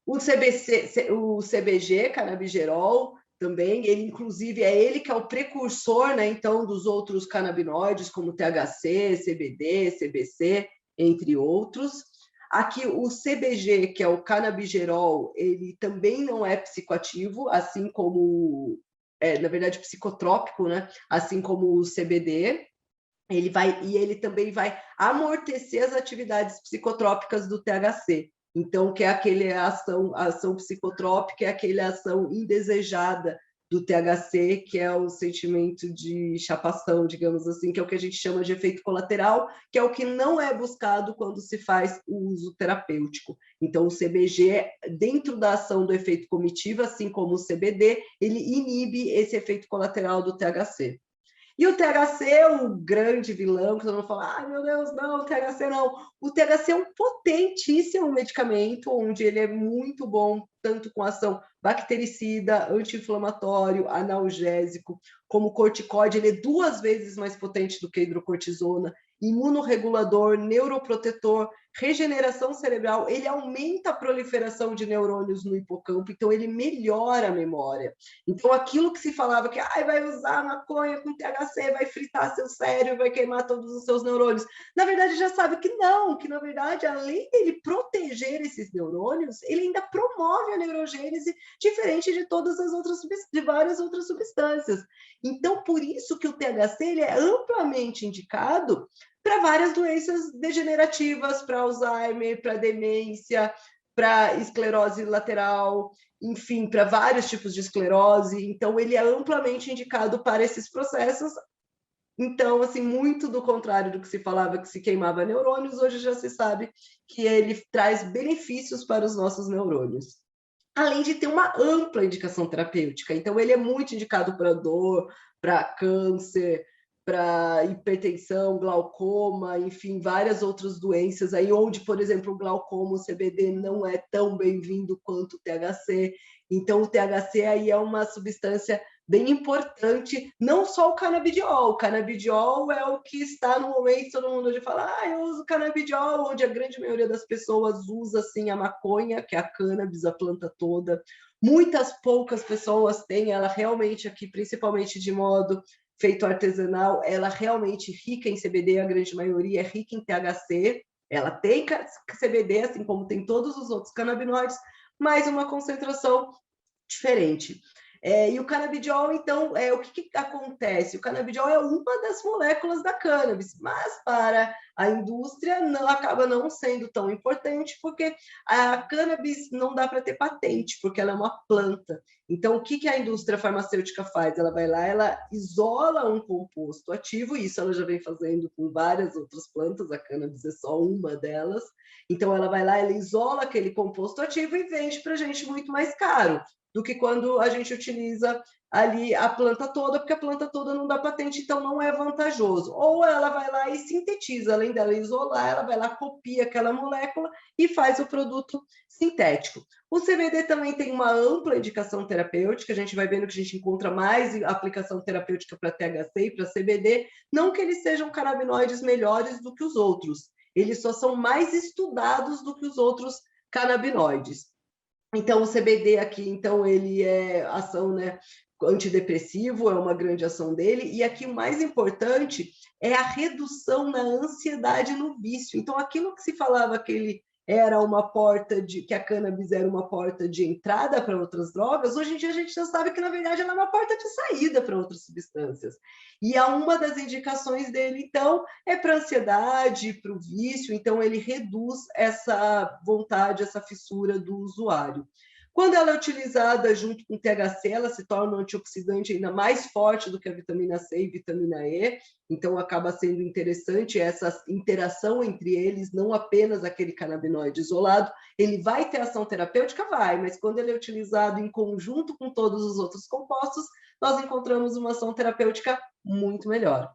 O CBG, canabigerol, também, ele inclusive é ele que é o precursor, né, então, dos outros canabinoides, como THC, CBD, CBC, entre outros. Aqui o CBG, que é o canabigerol, ele também não é psicoativo, assim como, na verdade, psicotrópico, né? Assim como o CBD. Ele também vai amortecer as atividades psicotrópicas do THC. Então, que é a ação psicotrópica, é aquela ação indesejada do THC, que é o sentimento de chapação, digamos assim, que é o que a gente chama de efeito colateral, que é o que não é buscado quando se faz o uso terapêutico. Então, o CBG, dentro da ação do efeito comitiva, assim como o CBD, ele inibe esse efeito colateral do THC. E o THC é um grande vilão, que todo mundo fala, ai meu Deus, não, o THC não. O THC é um potentíssimo medicamento, onde ele é muito bom, tanto com ação bactericida, anti-inflamatório, analgésico, como corticoide, ele é 2 vezes mais potente do que a hidrocortisona, imunorregulador, neuroprotetor, regeneração cerebral, ele aumenta a proliferação de neurônios no hipocampo, então ele melhora a memória. Então, aquilo que se falava que vai usar maconha com THC, vai fritar seu cérebro, vai queimar todos os seus neurônios, na verdade já sabe que não, que na verdade, além dele proteger esses neurônios, ele ainda promove a neurogênese, diferente de de várias outras substâncias. Então, por isso que o THC ele é amplamente indicado para várias doenças degenerativas, para Alzheimer, para demência, para esclerose lateral, enfim, para vários tipos de esclerose. Então, ele é amplamente indicado para esses processos, Então, assim, muito do contrário do que se falava que se queimava neurônios, hoje já se sabe que ele traz benefícios para os nossos neurônios. Além de ter uma ampla indicação terapêutica. Então, ele é muito indicado para dor, para câncer, para hipertensão, glaucoma, enfim, várias outras doenças aí, onde, por exemplo, o glaucoma, o CBD não é tão bem-vindo quanto o THC. Então, o THC aí é uma substância bem importante, não só o canabidiol. O canabidiol é o que está no momento, todo mundo hoje fala, eu uso canabidiol, onde a grande maioria das pessoas usa, assim, a maconha, que é a cannabis, a planta toda. Muitas poucas pessoas têm ela realmente aqui, principalmente de modo feito artesanal, ela realmente rica em CBD, a grande maioria é rica em THC, ela tem CBD, assim como tem todos os outros canabinoides, mas uma concentração diferente. E o canabidiol, então, o que acontece? O canabidiol é uma das moléculas da cannabis, mas para a indústria acaba não sendo tão importante, porque a cannabis não dá para ter patente, porque ela é uma planta. Então, o que a indústria farmacêutica faz? Ela vai lá, ela isola um composto ativo, e isso ela já vem fazendo com várias outras plantas, a cannabis é só uma delas. Então, ela vai lá, ela isola aquele composto ativo e vende para a gente muito mais caro do que quando a gente utiliza ali a planta toda, porque a planta toda não dá patente, então não é vantajoso. Ou ela vai lá e sintetiza, além dela isolar, ela vai lá, copia aquela molécula e faz o produto sintético. O CBD também tem uma ampla indicação terapêutica, a gente vai vendo que a gente encontra mais aplicação terapêutica para THC e para CBD, não que eles sejam canabinoides melhores do que os outros, eles só são mais estudados do que os outros canabinoides. Então, o CBD aqui, então, ele é ação, né, antidepressivo, é uma grande ação dele, e aqui o mais importante é a redução na ansiedade no vício. Então, aquilo que se falava que ele era uma porta que a cannabis era uma porta de entrada para outras drogas, hoje em dia a gente já sabe que, na verdade, ela é uma porta de saída para outras substâncias. E uma das indicações dele, então, é para a ansiedade, para o vício, então ele reduz essa vontade, essa fissura do usuário. Quando ela é utilizada junto com THC, ela se torna um antioxidante ainda mais forte do que a vitamina C e vitamina E, então acaba sendo interessante essa interação entre eles, não apenas aquele canabinoide isolado. Ele vai ter ação terapêutica? Vai, mas quando ele é utilizado em conjunto com todos os outros compostos, nós encontramos uma ação terapêutica muito melhor.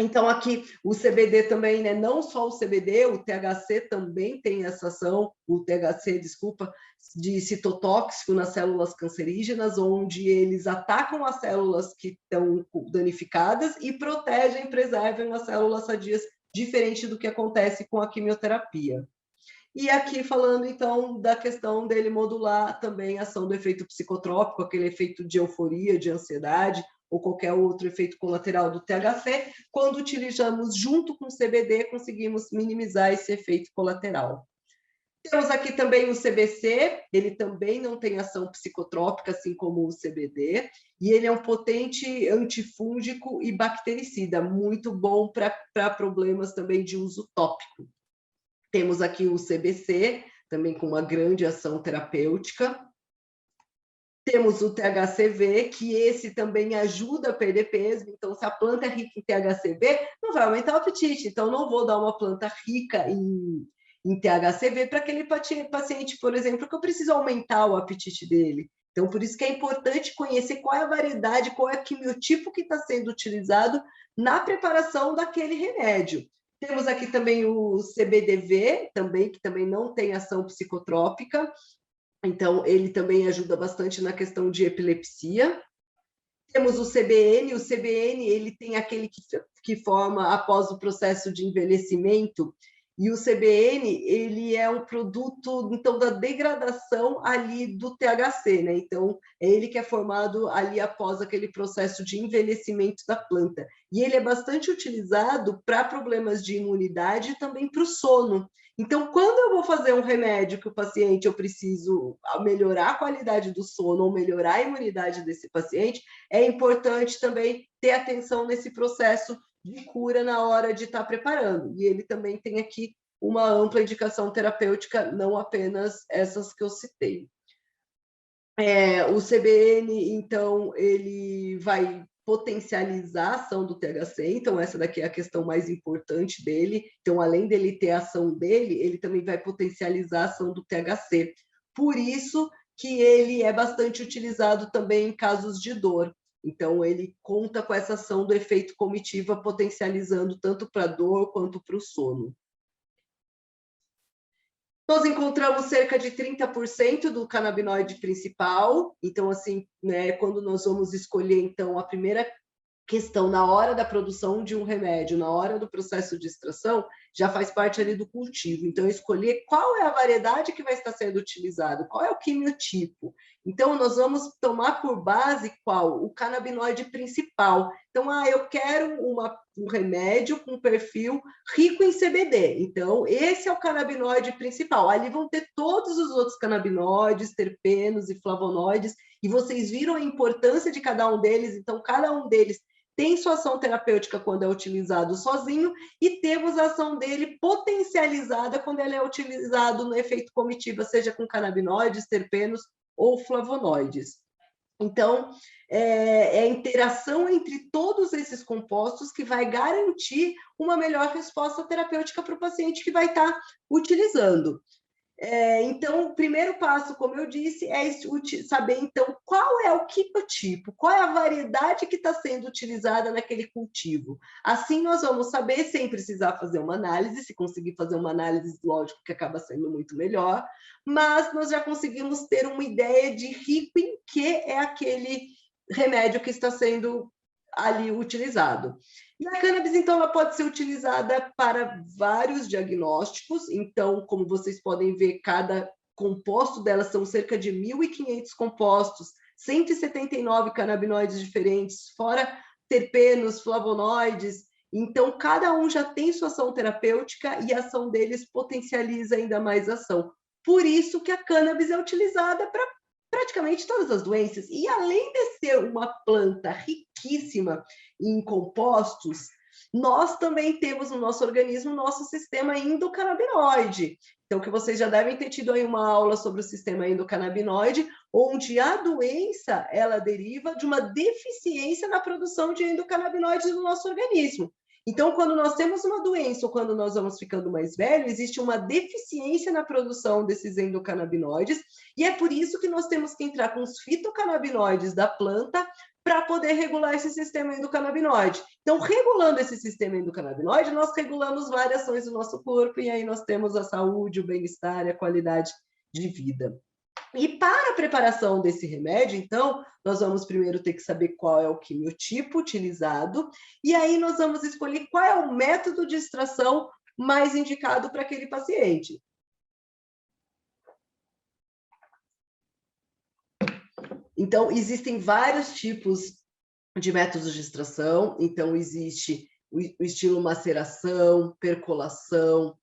Então, aqui, o CBD também, né? Não só o CBD, o THC também tem essa ação, o THC, desculpa, de citotóxico nas células cancerígenas, onde eles atacam as células que estão danificadas e protegem, preservam as células sadias, diferente do que acontece com a quimioterapia. E aqui falando, então, da questão dele modular também a ação do efeito psicotrópico, aquele efeito de euforia, de ansiedade, ou qualquer outro efeito colateral do THC, quando utilizamos junto com o CBD, conseguimos minimizar esse efeito colateral. Temos aqui também o CBC, ele também não tem ação psicotrópica, assim como o CBD, e ele é um potente antifúngico e bactericida, muito bom para problemas também de uso tópico. Temos aqui o CBC, também com uma grande ação terapêutica. Temos o THCV, que esse também ajuda a perder peso. Então, se a planta é rica em THCV, não vai aumentar o apetite. Então, não vou dar uma planta rica em THCV para aquele paciente, por exemplo, que eu preciso aumentar o apetite dele. Então, por isso que é importante conhecer qual é a variedade, qual é o quimiotipo que está sendo utilizado na preparação daquele remédio. Temos aqui também o CBDV, também, que também não tem ação psicotrópica. Então, ele também ajuda bastante na questão de epilepsia. Temos o CBN ele tem aquele que forma após o processo de envelhecimento, e o CBN, ele é um produto, então, da degradação ali do THC, né? Então, é ele que é formado ali após aquele processo de envelhecimento da planta. E ele é bastante utilizado para problemas de imunidade e também para o sono. Então, quando eu vou fazer um remédio que o paciente, eu preciso melhorar a qualidade do sono ou melhorar a imunidade desse paciente, é importante também ter atenção nesse processo de cura na hora de estar preparando. E ele também tem aqui uma ampla indicação terapêutica, não apenas essas que eu citei. O CBN, então, ele vai potencializar a ação do THC, então essa daqui é a questão mais importante dele. Então, além dele ter a ação dele, ele também vai potencializar a ação do THC. Por isso que ele é bastante utilizado também em casos de dor. Então, ele conta com essa ação do efeito comitiva, potencializando tanto para a dor quanto para o sono. Nós encontramos cerca de 30% do canabinoide principal. Então, assim, né, quando nós vamos escolher, então, a primeira questão na hora da produção de um remédio, na hora do processo de extração, já faz parte ali do cultivo. Então, escolher qual é a variedade que vai estar sendo utilizada, qual é o quimiotipo. Então, nós vamos tomar por base qual? O canabinoide principal. Então, eu quero um remédio com perfil rico em CBD. Então, esse é o canabinoide principal. Ali vão ter todos os outros canabinoides, terpenos e flavonoides, e vocês viram a importância de cada um deles. Então, cada um deles tem sua ação terapêutica quando é utilizado sozinho, e temos a ação dele potencializada quando ele é utilizado no efeito comitiva, seja com canabinoides, terpenos ou flavonoides. Então, é a interação entre todos esses compostos que vai garantir uma melhor resposta terapêutica para o paciente que vai estar utilizando. Então, o primeiro passo, como eu disse, é saber, então, qual é o quimiotipo, qual é a variedade que está sendo utilizada naquele cultivo. Assim, nós vamos saber, sem precisar fazer uma análise, se conseguir fazer uma análise, lógico que acaba sendo muito melhor, mas nós já conseguimos ter uma ideia de rico em que é aquele remédio que está sendo ali utilizado. E a cannabis, então, ela pode ser utilizada para vários diagnósticos. Então, como vocês podem ver, cada composto dela são cerca de 1.500 compostos, 179 canabinoides diferentes, fora terpenos, flavonoides. Então, cada um já tem sua ação terapêutica e a ação deles potencializa ainda mais a ação. Por isso que a cannabis é utilizada para praticamente todas as doenças. E além de ser uma planta riquíssima em compostos, nós também temos no nosso organismo o nosso sistema endocannabinoide. Então, que vocês já devem ter tido aí uma aula sobre o sistema endocannabinoide, onde a doença, ela deriva de uma deficiência na produção de endocannabinoides no nosso organismo. Então, quando nós temos uma doença ou quando nós vamos ficando mais velhos, existe uma deficiência na produção desses endocannabinoides, e é por isso que nós temos que entrar com os fitocannabinoides da planta para poder regular esse sistema endocannabinoide. Então, regulando esse sistema endocannabinoide, nós regulamos várias ações do nosso corpo, e aí nós temos a saúde, o bem-estar e a qualidade de vida. E para a preparação desse remédio, então, nós vamos primeiro ter que saber qual é o quimiotipo utilizado, e aí nós vamos escolher qual é o método de extração mais indicado para aquele paciente. Então, existem vários tipos de métodos de extração. Então, existe o estilo maceração, percolação,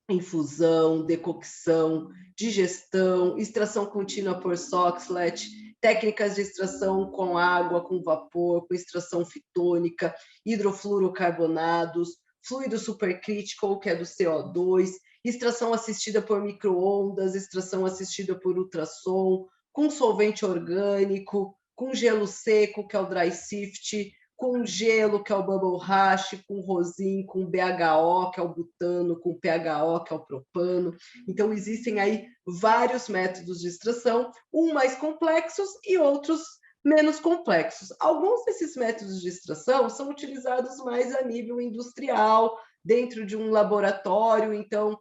infusão, decocção, digestão, extração contínua por Soxhlet, técnicas de extração com água, com vapor, com extração fitônica, hidrofluorocarbonados, fluido supercrítico, que é do CO2, extração assistida por micro-ondas, extração assistida por ultrassom, com solvente orgânico, com gelo seco, que é o dry sift, com gelo, que é o bubble hash, com rosin, com BHO, que é o butano, com PHO, que é o propano. Então, existem aí vários métodos de extração, uns mais complexos e outros menos complexos. Alguns desses métodos de extração são utilizados mais a nível industrial, dentro de um laboratório. Então,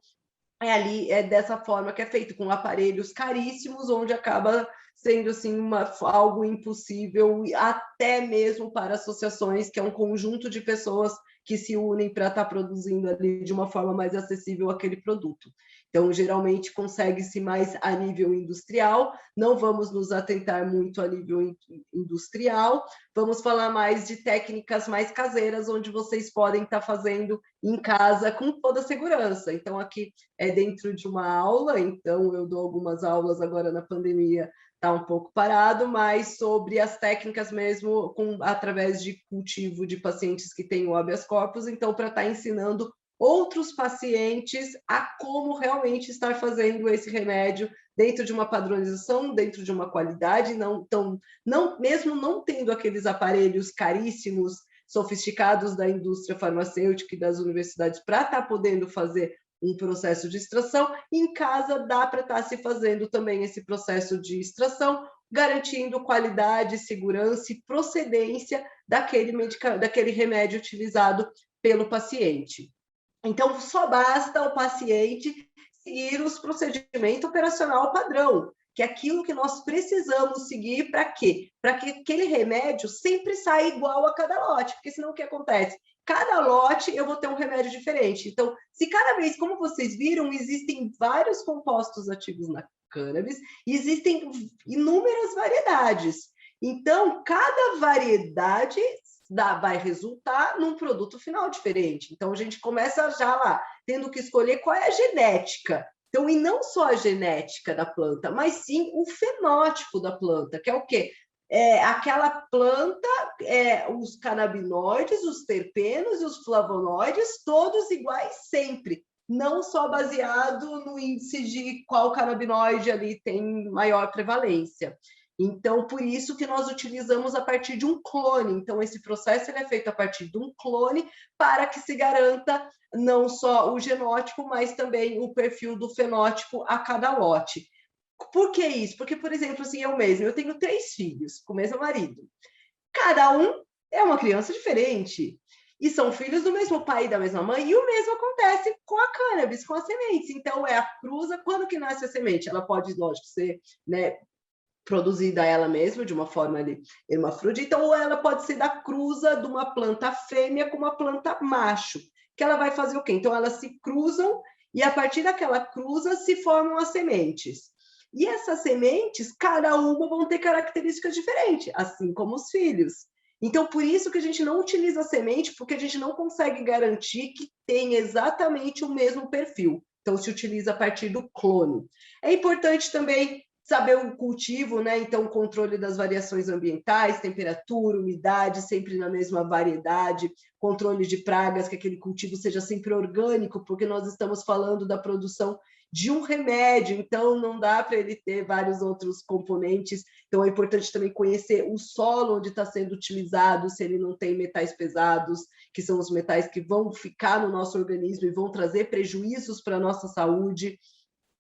é dessa forma que é feito, com aparelhos caríssimos, onde acaba sendo assim algo impossível, até mesmo para associações, que é um conjunto de pessoas que se unem para estar produzindo ali de uma forma mais acessível aquele produto. Então, geralmente, consegue-se mais a nível industrial, não vamos nos atentar muito a nível industrial, vamos falar mais de técnicas mais caseiras, onde vocês podem estar fazendo em casa com toda a segurança. Então, aqui é dentro de uma aula, então eu dou algumas aulas agora na pandemia, está um pouco parado, mas sobre as técnicas mesmo, através de cultivo de pacientes que têm o habeas corpus, então, para estar ensinando outros pacientes a como realmente estar fazendo esse remédio dentro de uma padronização, dentro de uma qualidade, mesmo não tendo aqueles aparelhos caríssimos, sofisticados da indústria farmacêutica e das universidades para estar podendo fazer um processo de extração, em casa dá para estar se fazendo também esse processo de extração, garantindo qualidade, segurança e procedência daquele remédio utilizado pelo paciente. Então, só basta o paciente seguir os procedimentos operacional padrão, que é aquilo que nós precisamos seguir para quê? Para que aquele remédio sempre saia igual a cada lote, porque senão o que acontece? Cada lote eu vou ter um remédio diferente. Então, se cada vez, como vocês viram, existem vários compostos ativos na cannabis, e existem inúmeras variedades. Então, cada variedade vai resultar num produto final diferente. Então, a gente começa já lá, tendo que escolher qual é a genética. Então, e não só a genética da planta, mas sim o fenótipo da planta, que é o quê? Aquela planta, os canabinoides, os terpenos e os flavonoides, todos iguais sempre, não só baseado no índice de qual canabinoide ali tem maior prevalência. Então, por isso que nós utilizamos a partir de um clone. Então, esse processo ele é feito a partir de um clone para que se garanta não só o genótipo, mas também o perfil do fenótipo a cada lote. Por que isso? Porque, por exemplo, assim, eu mesma, eu tenho 3 filhos com o mesmo marido. Cada um é uma criança diferente. E são filhos do mesmo pai e da mesma mãe, e o mesmo acontece com a cannabis, com as sementes. Então, é a cruza, quando que nasce a semente? Ela pode, lógico, ser, né, produzida ela mesma, de uma forma ali, hermafrodita, ou ela pode ser da cruza de uma planta fêmea com uma planta macho, que ela vai fazer o quê? Então, elas se cruzam, e a partir daquela cruza se formam as sementes. E essas sementes, cada uma vão ter características diferentes, assim como os filhos. Então, por isso que a gente não utiliza a semente, porque a gente não consegue garantir que tem exatamente o mesmo perfil. Então, se utiliza a partir do clone. É importante também saber o cultivo, né? Então, o controle das variações ambientais, temperatura, umidade, sempre na mesma variedade, controle de pragas, que aquele cultivo seja sempre orgânico, porque nós estamos falando da produção de um remédio, então não dá para ele ter vários outros componentes. Então, é importante também conhecer o solo onde está sendo utilizado, se ele não tem metais pesados, que são os metais que vão ficar no nosso organismo e vão trazer prejuízos para a nossa saúde.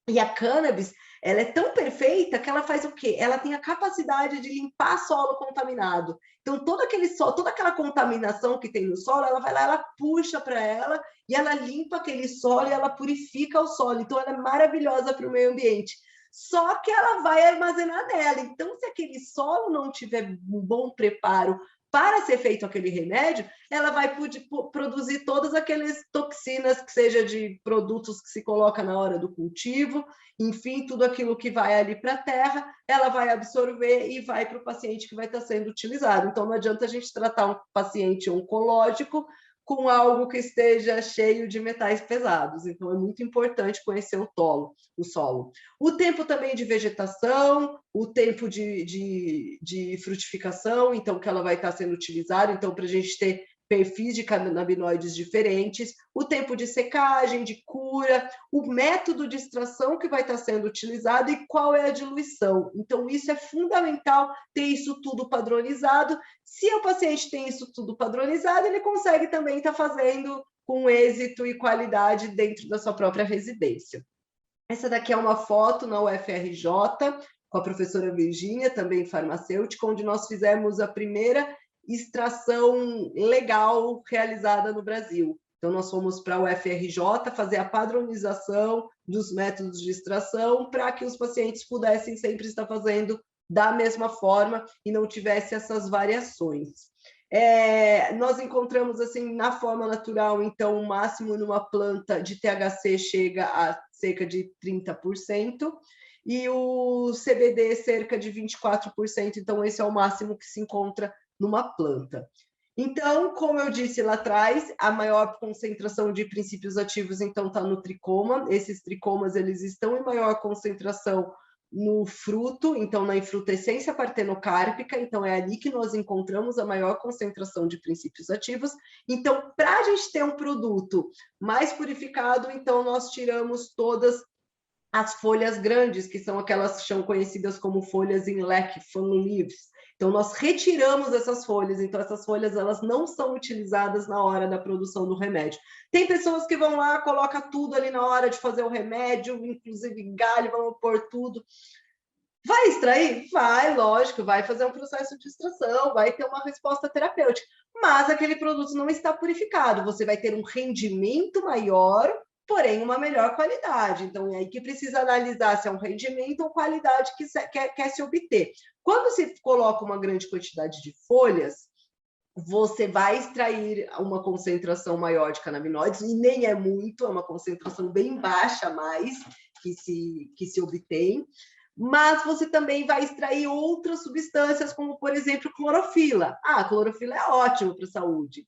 E a cannabis, ela é tão perfeita que ela faz o quê? Ela tem a capacidade de limpar solo contaminado. Então, toda aquela contaminação que tem no solo, ela vai lá, ela puxa para ela e ela limpa aquele solo e ela purifica o solo. Então, ela é maravilhosa para o meio ambiente. Só que ela vai armazenar nela. Então, se aquele solo não tiver um bom preparo para ser feito aquele remédio, ela vai produzir todas aquelas toxinas, que seja de produtos que se coloca na hora do cultivo, enfim, tudo aquilo que vai ali para a terra, ela vai absorver e vai para o paciente que vai estar sendo utilizado. Então, não adianta a gente tratar um paciente oncológico com algo que esteja cheio de metais pesados. Então, é muito importante conhecer o solo. O tempo também de vegetação, o tempo de frutificação, então, que ela vai estar sendo utilizada, então, para a gente ter perfis de canabinoides diferentes, o tempo de secagem, de cura, o método de extração que vai estar sendo utilizado e qual é a diluição. Então, isso é fundamental, ter isso tudo padronizado. Se o paciente tem isso tudo padronizado, ele consegue também estar fazendo com êxito e qualidade dentro da sua própria residência. Essa daqui é uma foto na UFRJ, com a professora Virgínia, também farmacêutica, onde nós fizemos a primeira extração legal realizada no Brasil. Então, nós fomos para a UFRJ fazer a padronização dos métodos de extração para que os pacientes pudessem sempre estar fazendo da mesma forma e não tivesse essas variações. Nós encontramos, assim, na forma natural, então, o máximo numa planta de THC chega a cerca de 30%, e o CBD cerca de 24%, então esse é o máximo que se encontra numa planta. Então, como eu disse lá atrás, a maior concentração de princípios ativos, então, está no tricoma. Esses tricomas, eles estão em maior concentração no fruto, então na infrutescência partenocárpica, então é ali que nós encontramos a maior concentração de princípios ativos. Então, para a gente ter um produto mais purificado, então nós tiramos todas as folhas grandes, que são aquelas que são conhecidas como folhas em leque, fan leaves. Então, nós retiramos essas folhas, então essas folhas elas não são utilizadas na hora da produção do remédio. Tem pessoas que vão lá, colocam tudo ali na hora de fazer o remédio, inclusive galho, vão pôr tudo. Vai extrair? Vai, lógico, vai fazer um processo de extração, vai ter uma resposta terapêutica, mas aquele produto não está purificado, você vai ter um rendimento maior, porém uma melhor qualidade. Então, é aí que precisa analisar se é um rendimento ou qualidade que quer se obter. Quando se coloca uma grande quantidade de folhas, você vai extrair uma concentração maior de canabinoides, e nem é muito, é uma concentração bem baixa mais que se obtém, mas você também vai extrair outras substâncias, como, por exemplo, clorofila. Ah, a clorofila é ótima para a saúde.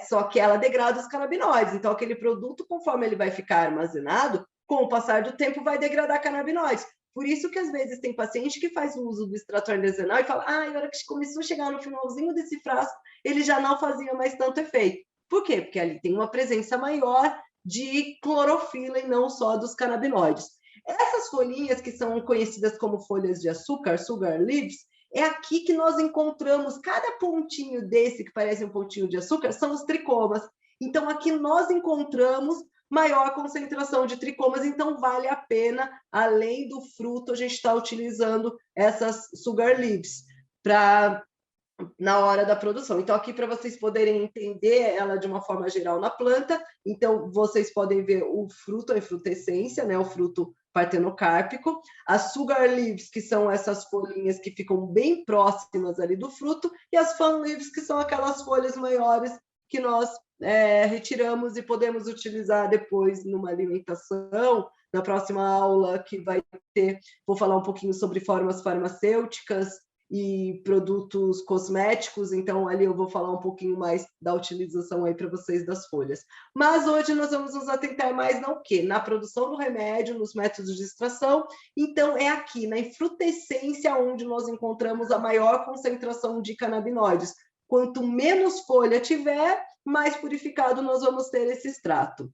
Só que ela degrada os canabinoides. Então, aquele produto, conforme ele vai ficar armazenado, com o passar do tempo, vai degradar canabinoides. Por isso que, às vezes, tem paciente que faz o uso do extrato artesanal e fala, na hora que começou a chegar no finalzinho desse frasco, ele já não fazia mais tanto efeito. Por quê? Porque ali tem uma presença maior de clorofila e não só dos canabinoides. Essas folhinhas, que são conhecidas como folhas de açúcar, sugar leaves, é aqui que nós encontramos cada pontinho desse, que parece um pontinho de açúcar, são os tricomas. Então, aqui nós encontramos maior concentração de tricomas, então vale a pena, além do fruto, a gente está utilizando essas sugar leaves na hora da produção. Então, aqui para vocês poderem entender ela de uma forma geral na planta, então vocês podem ver o fruto, a infrutescência, né, o fruto partenocárpico, as sugar leaves, que são essas folhinhas que ficam bem próximas ali do fruto, e as fan leaves, que são aquelas folhas maiores que nós retiramos e podemos utilizar depois numa alimentação. Na próxima aula que vai ter, vou falar um pouquinho sobre formas farmacêuticas e produtos cosméticos, então ali eu vou falar um pouquinho mais da utilização aí para vocês das folhas. Mas hoje nós vamos nos atentar mais no quê? Na produção do remédio, nos métodos de extração. Então é aqui, na infrutescência, onde nós encontramos a maior concentração de canabinoides. Quanto menos folha tiver, mais purificado nós vamos ter esse extrato.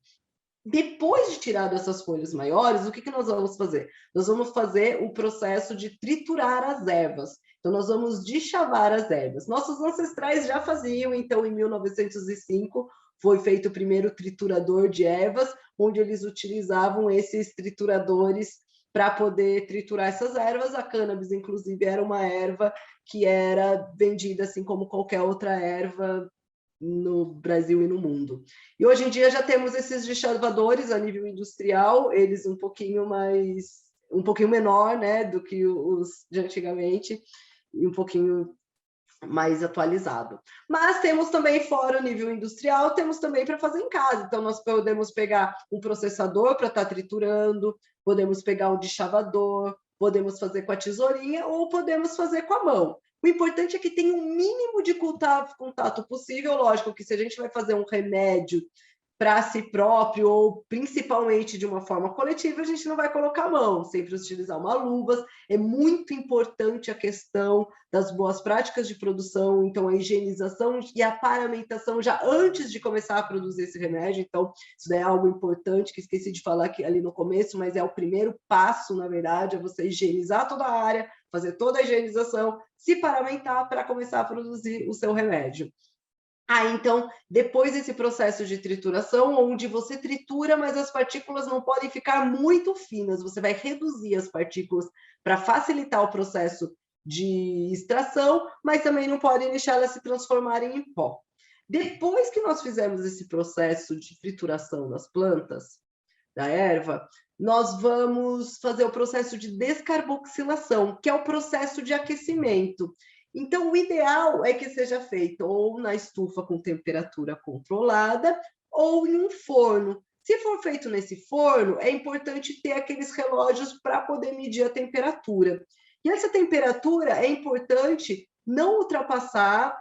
Depois de tirar essas folhas maiores, o que nós vamos fazer? Nós vamos fazer o processo de triturar as ervas. Então, nós vamos deschavar as ervas. Nossos ancestrais já faziam, então, em 1905, foi feito o primeiro triturador de ervas, onde eles utilizavam esses trituradores para poder triturar essas ervas. A cannabis, inclusive, era uma erva que era vendida assim como qualquer outra erva no Brasil e no mundo. E hoje em dia já temos esses deschavadores a nível industrial, eles um pouquinho menor, né, do que os de antigamente, e um pouquinho mais atualizado. Mas temos também, fora o nível industrial, temos também para fazer em casa. Então, nós podemos pegar um processador para estar triturando, podemos pegar um deschavador, podemos fazer com a tesourinha ou podemos fazer com a mão. O importante é que tenha um mínimo de contato possível. Lógico que se a gente vai fazer um remédio para si próprio ou principalmente de uma forma coletiva, a gente não vai colocar a mão, sempre utilizar uma luva. É muito importante a questão das boas práticas de produção, então a higienização e a paramentação já antes de começar a produzir esse remédio. Então, isso é algo importante que esqueci de falar aqui, ali no começo, mas é o primeiro passo, na verdade, é você higienizar toda a área, fazer toda a higienização, se paramentar para começar a produzir o seu remédio. Então, depois desse processo de trituração, onde você tritura, mas as partículas não podem ficar muito finas, você vai reduzir as partículas para facilitar o processo de extração, mas também não podem deixar elas se transformarem em pó. Depois que nós fizemos esse processo de trituração das plantas, da erva, nós vamos fazer o processo de descarboxilação, que é o processo de aquecimento. Então, o ideal é que seja feito ou na estufa com temperatura controlada ou em um forno. Se for feito nesse forno, é importante ter aqueles relógios para poder medir a temperatura. E essa temperatura é importante não ultrapassar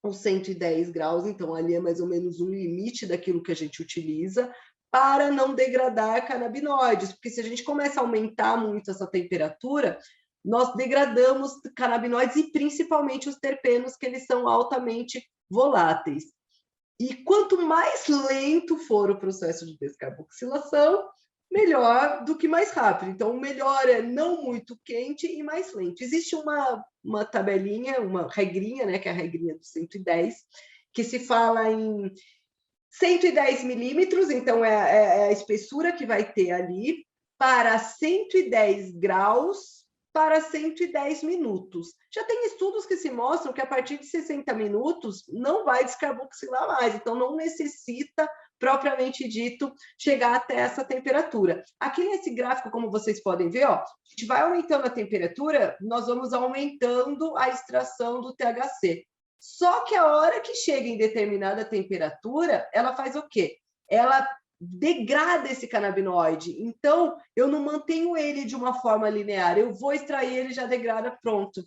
os 110 graus, então ali é mais ou menos um limite daquilo que a gente utiliza, para não degradar canabinoides, porque se a gente começa a aumentar muito essa temperatura, nós degradamos canabinoides e principalmente os terpenos, que eles são altamente voláteis. E quanto mais lento for o processo de descarboxilação, melhor do que mais rápido. Então, o melhor é não muito quente e mais lento. Existe uma tabelinha, uma regrinha, né, que é a regrinha do 110, que se fala em 110 milímetros, então é a espessura que vai ter ali, para 110 graus para 110 minutos. Já tem estudos que se mostram que a partir de 60 minutos não vai descarboxilar mais, então não necessita, propriamente dito, chegar até essa temperatura. Aqui nesse gráfico, como vocês podem ver, ó, a gente vai aumentando a temperatura, nós vamos aumentando a extração do THC. Só que a hora que chega em determinada temperatura, ela faz o quê? Ela degrada esse canabinoide. Então, eu não mantenho ele de uma forma linear. Eu vou extrair ele, já degrada, pronto,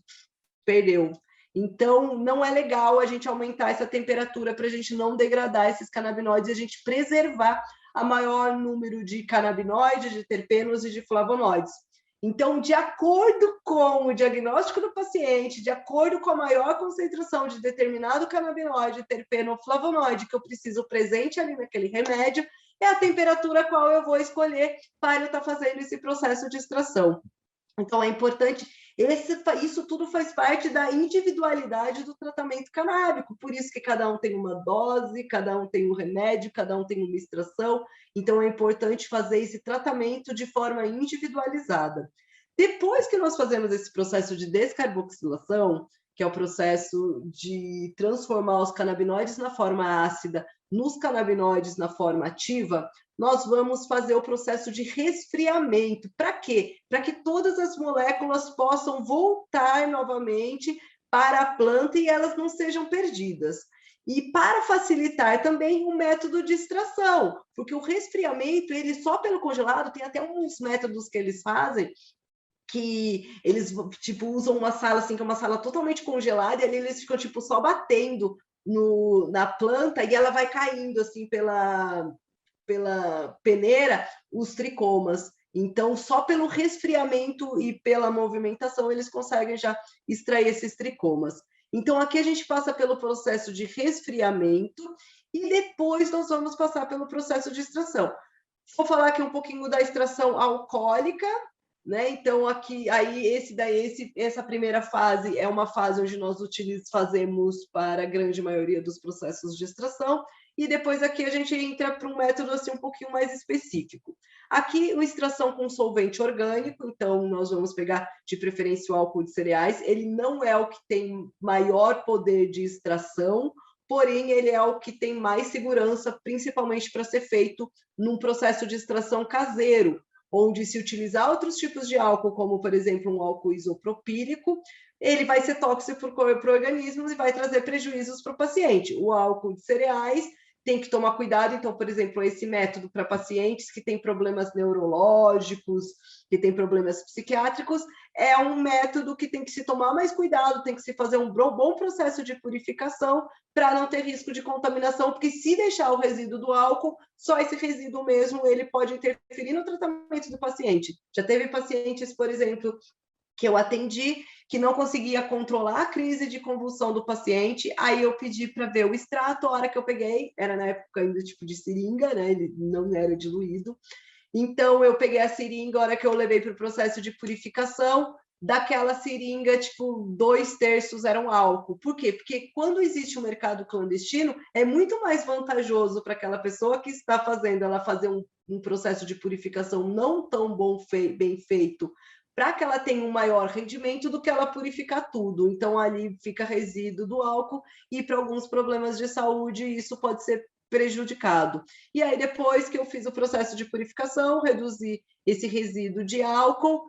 perdeu. Então, não é legal a gente aumentar essa temperatura para a gente não degradar esses canabinoides e a gente preservar a maior número de canabinoides, de terpenos e de flavonoides. Então, de acordo com o diagnóstico do paciente, de acordo com a maior concentração de determinado canabinoide, terpeno ou flavonoide que eu preciso presente ali naquele remédio, é a temperatura a qual eu vou escolher para eu estar fazendo esse processo de extração. Então, é importante, isso tudo faz parte da individualidade do tratamento canábico, por isso que cada um tem uma dose, cada um tem um remédio, cada um tem uma extração, então é importante fazer esse tratamento de forma individualizada. Depois que nós fazemos esse processo de descarboxilação, que é o processo de transformar os canabinoides na forma ácida nos canabinoides na forma ativa, nós vamos fazer o processo de resfriamento. Para quê? Para que todas as moléculas possam voltar novamente para a planta e elas não sejam perdidas. E para facilitar também o método de extração, porque o resfriamento, ele só pelo congelado, tem até uns métodos que eles fazem, que eles tipo usam uma sala assim, que é uma sala totalmente congelada, e ali eles ficam tipo só batendo na planta e ela vai caindo assim pela peneira os tricomas. Então, só pelo resfriamento e pela movimentação eles conseguem já extrair esses tricomas. Então, aqui a gente passa pelo processo de resfriamento e depois nós vamos passar pelo processo de extração. Vou falar aqui um pouquinho da extração alcoólica, né? Então, aqui, essa primeira fase é uma fase onde nós fazemos para a grande maioria dos processos de extração, e depois aqui a gente entra para um método assim, um pouquinho mais específico. Aqui, uma extração com solvente orgânico, então nós vamos pegar de preferência o álcool de cereais, ele não é o que tem maior poder de extração, porém ele é o que tem mais segurança, principalmente para ser feito num processo de extração caseiro, onde se utilizar outros tipos de álcool, como, por exemplo, um álcool isopropílico, ele vai ser tóxico para o organismo e vai trazer prejuízos para o paciente. O álcool de cereais tem que tomar cuidado, então, por exemplo, esse método para pacientes que têm problemas neurológicos, que têm problemas psiquiátricos, é um método que tem que se tomar mais cuidado, tem que se fazer um bom processo de purificação para não ter risco de contaminação, porque se deixar o resíduo do álcool, só esse resíduo mesmo, ele pode interferir no tratamento do paciente. Já teve pacientes, por exemplo, que eu atendi, que não conseguia controlar a crise de convulsão do paciente, aí eu pedi para ver o extrato, a hora que eu peguei, era na época ainda tipo de seringa, né, ele não era diluído, então eu peguei a seringa, a hora que eu levei para o processo de purificação, daquela seringa, tipo, 2/3 eram álcool. Por quê? Porque quando existe um mercado clandestino, é muito mais vantajoso para aquela pessoa que está fazendo, ela fazer um processo de purificação não tão bem feito, para que ela tenha um maior rendimento do que ela purificar tudo. Então, ali fica resíduo do álcool e para alguns problemas de saúde isso pode ser prejudicado. E aí, depois que eu fiz o processo de purificação, reduzi esse resíduo de álcool,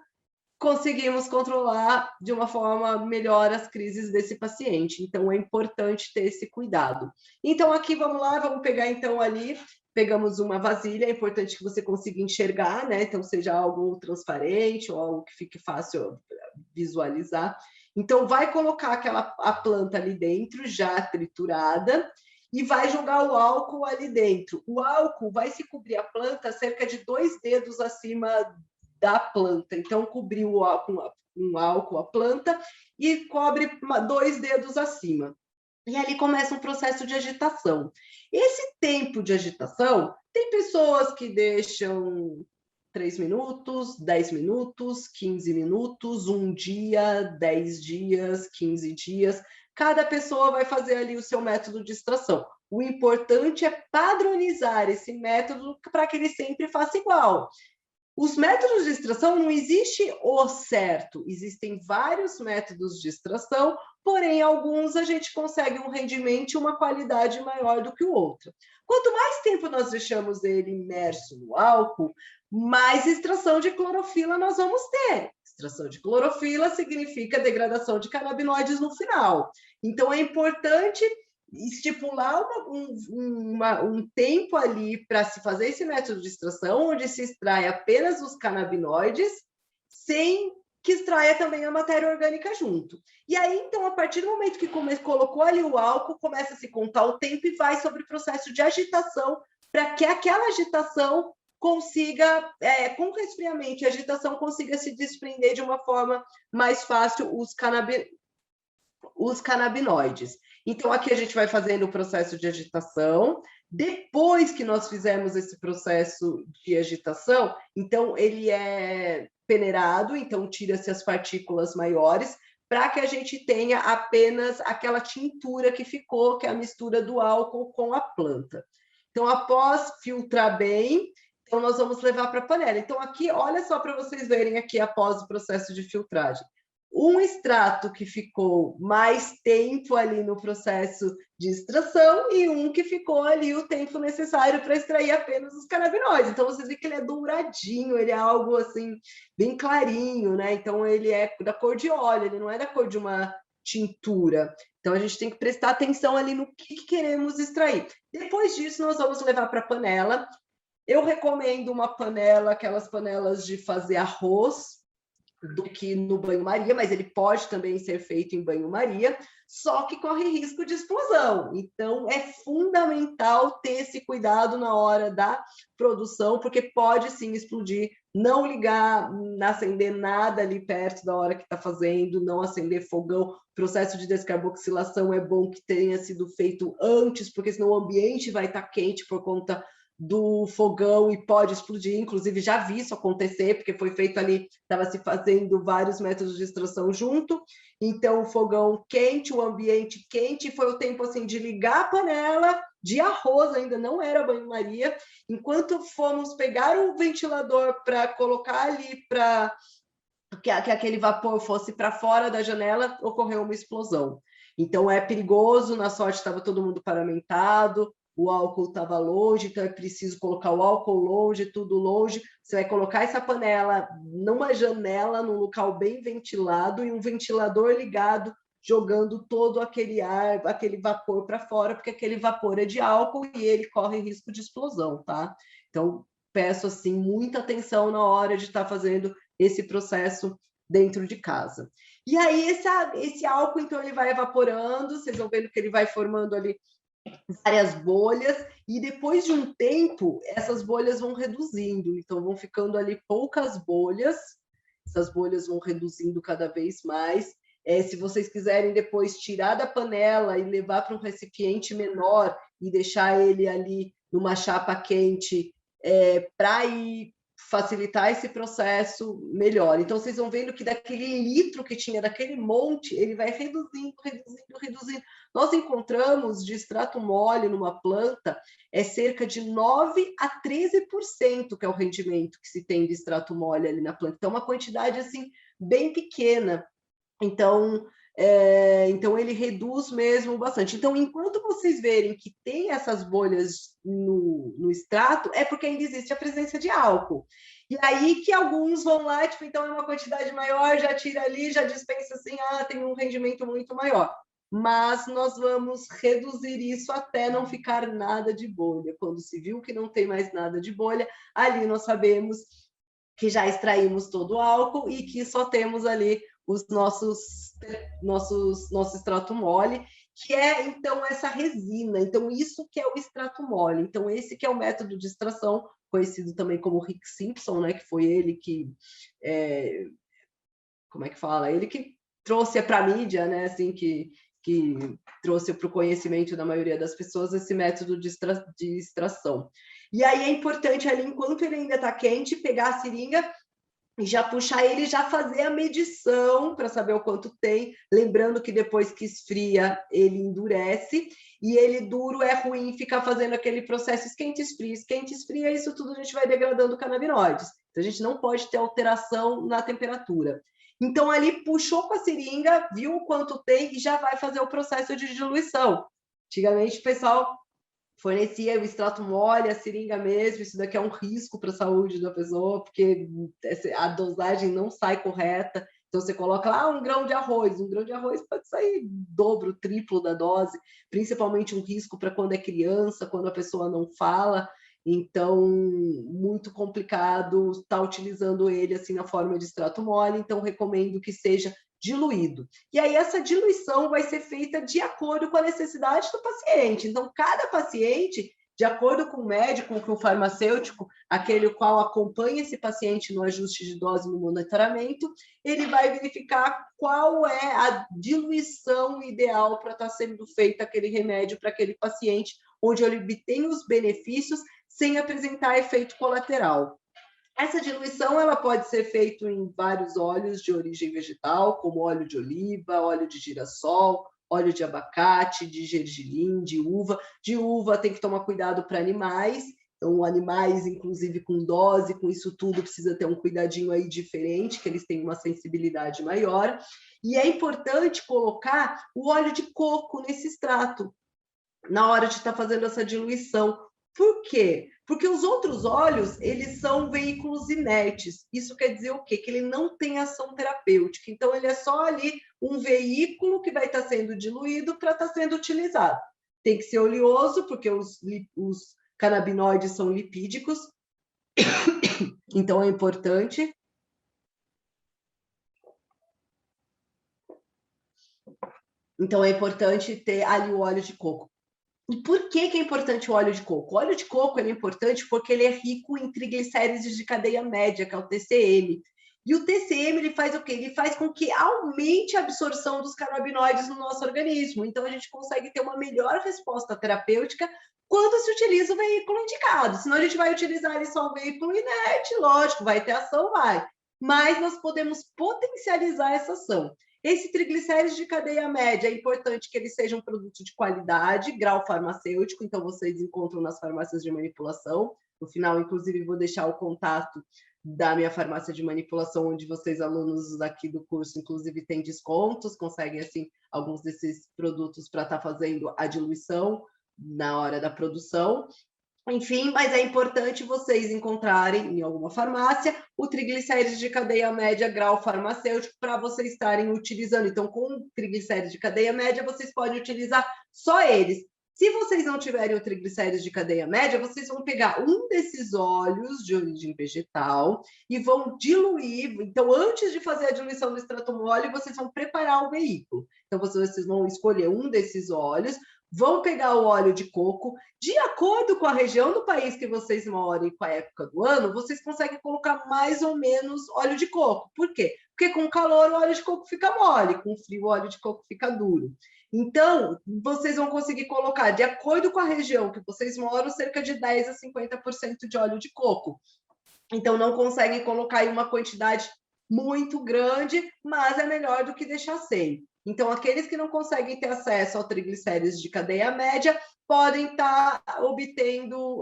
conseguimos controlar de uma forma melhor as crises desse paciente. Então, é importante ter esse cuidado. Então, aqui, vamos lá, vamos pegar então ali, pegamos uma vasilha, é importante que você consiga enxergar, né? Então, seja algo transparente ou algo que fique fácil visualizar. Então, vai colocar a planta ali dentro, já triturada, e vai jogar o álcool ali dentro. O álcool vai se cobrir a planta cerca de 2 dedos acima da planta. Então, cobriu o álcool, um álcool a planta e cobre 2 dedos acima. E ali começa um processo de agitação. Esse tempo de agitação, tem pessoas que deixam 3 minutos, 10 minutos, 15 minutos, 1 dia, 10 dias, 15 dias. Cada pessoa vai fazer ali o seu método de extração. O importante é padronizar esse método para que ele sempre faça igual. Os métodos de extração, não existe o certo, existem vários métodos de extração, porém, alguns a gente consegue um rendimento e uma qualidade maior do que o outro. Quanto mais tempo nós deixamos ele imerso no álcool, mais extração de clorofila nós vamos ter. Extração de clorofila significa degradação de canabinoides no final. Então, é importante estipular um tempo ali para se fazer esse método de extração, onde se extrai apenas os canabinoides, sem que extraia também a matéria orgânica junto. E aí, então, a partir do momento que colocou ali o álcool, começa a se contar o tempo e vai sobre o processo de agitação, para que aquela agitação consiga, com o resfriamento, a agitação consiga se desprender de uma forma mais fácil os canabinoides. Então, aqui a gente vai fazendo o processo de agitação. Depois que nós fizemos esse processo de agitação, então ele é peneirado, então tira-se as partículas maiores, para que a gente tenha apenas aquela tintura que ficou, que é a mistura do álcool com a planta. Então, após filtrar bem, então nós vamos levar para a panela. Então, aqui, olha só para vocês verem aqui após o processo de filtragem. Um extrato que ficou mais tempo ali no processo de extração e um que ficou ali o tempo necessário para extrair apenas os canabinoides. Então, vocês veem que ele é douradinho, ele é algo assim, bem clarinho, né? Então, ele é da cor de óleo, ele não é da cor de uma tintura. Então, a gente tem que prestar atenção ali no que queremos extrair. Depois disso, nós vamos levar para a panela. Eu recomendo uma panela, aquelas panelas de fazer arroz, do que no banho-maria, mas ele pode também ser feito em banho-maria, só que corre risco de explosão. Então, é fundamental ter esse cuidado na hora da produção, porque pode sim explodir. Não ligar, não acender nada ali perto da hora que está fazendo, não acender fogão. O processo de descarboxilação é bom que tenha sido feito antes, porque senão o ambiente vai estar quente por conta do fogão e pode explodir. Inclusive, já vi isso acontecer, porque foi feito ali, estava se fazendo vários métodos de extração junto, então o fogão quente, o ambiente quente, foi o tempo assim de ligar a panela de arroz, ainda não era banho-maria, enquanto fomos pegar o ventilador para colocar ali para que aquele vapor fosse para fora da janela, ocorreu uma explosão. Então é perigoso, na sorte estava todo mundo paramentado, o álcool estava longe, então é preciso colocar o álcool longe, tudo longe. Você vai colocar essa panela numa janela, num local bem ventilado e um ventilador ligado, jogando todo aquele ar, aquele vapor para fora, porque aquele vapor é de álcool e ele corre risco de explosão, tá? Então, peço assim muita atenção na hora de estar fazendo esse processo dentro de casa. E aí esse álcool, então, ele vai evaporando, vocês vão vendo que ele vai formando ali várias bolhas, e depois de um tempo, essas bolhas vão reduzindo, então vão ficando ali poucas bolhas, essas bolhas vão reduzindo cada vez mais. Se vocês quiserem depois tirar da panela e levar para um recipiente menor e deixar ele ali numa chapa quente, para ir facilitar esse processo melhor. Então, vocês vão vendo que daquele litro que tinha, daquele monte, ele vai reduzindo, reduzindo, reduzindo. Nós encontramos de extrato mole numa planta cerca de 9 a 13%, que é o rendimento que se tem de extrato mole ali na planta. Então, uma quantidade assim bem pequena. Então, ele reduz mesmo bastante. Então, enquanto vocês verem que tem essas bolhas no extrato, é porque ainda existe a presença de álcool. E aí que alguns vão lá, tipo, então é uma quantidade maior, já tira ali, já dispensa assim, tem um rendimento muito maior. Mas nós vamos reduzir isso até não ficar nada de bolha. Quando se viu que não tem mais nada de bolha, ali nós sabemos que já extraímos todo o álcool e que só temos ali os nosso extrato mole, que é, então, essa resina. Então, isso que é o extrato mole. Então, esse que é o método de extração, conhecido também como Rick Simpson, né, que foi ele que... como é que fala? Ele que trouxe para a mídia, né, assim, que trouxe para o conhecimento da maioria das pessoas esse método de extração. E aí é importante ali, enquanto ele ainda está quente, pegar a seringa e já puxar ele, já fazer a medição para saber o quanto tem, lembrando que depois que esfria, ele endurece, e ele duro é ruim ficar fazendo aquele processo esquenta, esfria, isso tudo a gente vai degradando canabinoides. Então, a gente não pode ter alteração na temperatura. Então, ali puxou com a seringa, viu o quanto tem e já vai fazer o processo de diluição. Antigamente, o pessoal fornecia o extrato mole, a seringa mesmo, isso daqui é um risco para a saúde da pessoa, porque a dosagem não sai correta. Então, você coloca lá 1 grão de arroz pode sair dobro, triplo da dose, principalmente um risco para quando é criança, quando a pessoa não fala. Então, muito complicado estar utilizando ele assim na forma de extrato mole, então recomendo que seja diluído. E aí essa diluição vai ser feita de acordo com a necessidade do paciente. Então, cada paciente, de acordo com o médico, com o farmacêutico, aquele qual acompanha esse paciente no ajuste de dose no monitoramento, ele vai verificar qual é a diluição ideal para estar sendo feita aquele remédio para aquele paciente, onde ele obtém os benefícios sem apresentar efeito colateral. Essa diluição ela pode ser feita em vários óleos de origem vegetal, como óleo de oliva, óleo de girassol, óleo de abacate, de gergelim, de uva. De uva tem que tomar cuidado para animais, então animais, inclusive com dose, com isso tudo, precisa ter um cuidadinho aí diferente, que eles têm uma sensibilidade maior. E é importante colocar o óleo de coco nesse extrato, na hora de estar fazendo essa diluição. Por quê? Porque os outros óleos, eles são veículos inertes. Isso quer dizer o quê? Que ele não tem ação terapêutica. Então, ele é só ali um veículo que vai estar sendo diluído para estar sendo utilizado. Tem que ser oleoso, porque os canabinoides são lipídicos. Então, é importante. Então, é importante ter ali o óleo de coco. E por que é importante o óleo de coco? O óleo de coco é importante porque ele é rico em triglicérides de cadeia média, que é o TCM. E o TCM ele faz o quê? Ele faz com que aumente a absorção dos canabinoides no nosso organismo. Então, a gente consegue ter uma melhor resposta terapêutica quando se utiliza o veículo indicado. Senão, a gente vai utilizar só o veículo inerte, lógico, vai ter ação, vai. Mas nós podemos potencializar essa ação. Esse triglicérides de cadeia média, é importante que ele seja um produto de qualidade, grau farmacêutico, então vocês encontram nas farmácias de manipulação. No final, inclusive, vou deixar o contato da minha farmácia de manipulação, onde vocês, alunos daqui do curso, inclusive, têm descontos, conseguem, assim, alguns desses produtos para estar fazendo a diluição na hora da produção. Enfim, mas é importante vocês encontrarem em alguma farmácia o triglicérides de cadeia média grau farmacêutico para vocês estarem utilizando. Então, com triglicérides de cadeia média, vocês podem utilizar só eles. Se vocês não tiverem o triglicérides de cadeia média, vocês vão pegar um desses óleos de origem vegetal e vão diluir. Então, antes de fazer a diluição do extrato mole, vocês vão preparar o veículo. Então, vocês vão escolher um desses óleos, vão pegar o óleo de coco, de acordo com a região do país que vocês moram e com a época do ano, vocês conseguem colocar mais ou menos óleo de coco. Por quê? Porque com calor o óleo de coco fica mole, com frio o óleo de coco fica duro. Então, vocês vão conseguir colocar, de acordo com a região que vocês moram, cerca de 10% a 50% de óleo de coco. Então, não conseguem colocar aí uma quantidade muito grande, mas é melhor do que deixar sem. Então, aqueles que não conseguem ter acesso ao triglicérides de cadeia média podem estar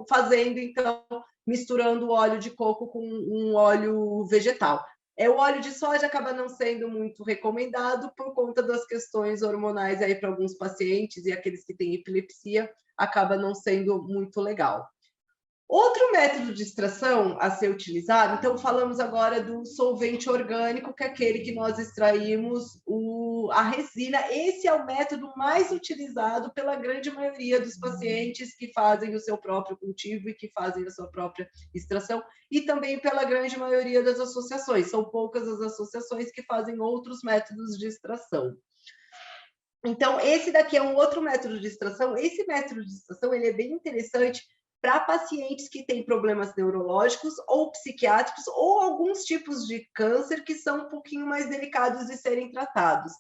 fazendo, então, misturando o óleo de coco com um óleo vegetal. O óleo de soja acaba não sendo muito recomendado por conta das questões hormonais aí para alguns pacientes e aqueles que têm epilepsia, acaba não sendo muito legal. Outro método de extração a ser utilizado, então falamos agora do solvente orgânico, que é aquele que nós extraímos a resina. Esse é o método mais utilizado pela grande maioria dos pacientes que fazem o seu próprio cultivo e que fazem a sua própria extração, e também pela grande maioria das associações. São poucas as associações que fazem outros métodos de extração. Então, esse daqui é um outro método de extração. Esse método de extração ele é bem interessante para pacientes que têm problemas neurológicos ou psiquiátricos ou alguns tipos de câncer que são um pouquinho mais delicados de serem tratados.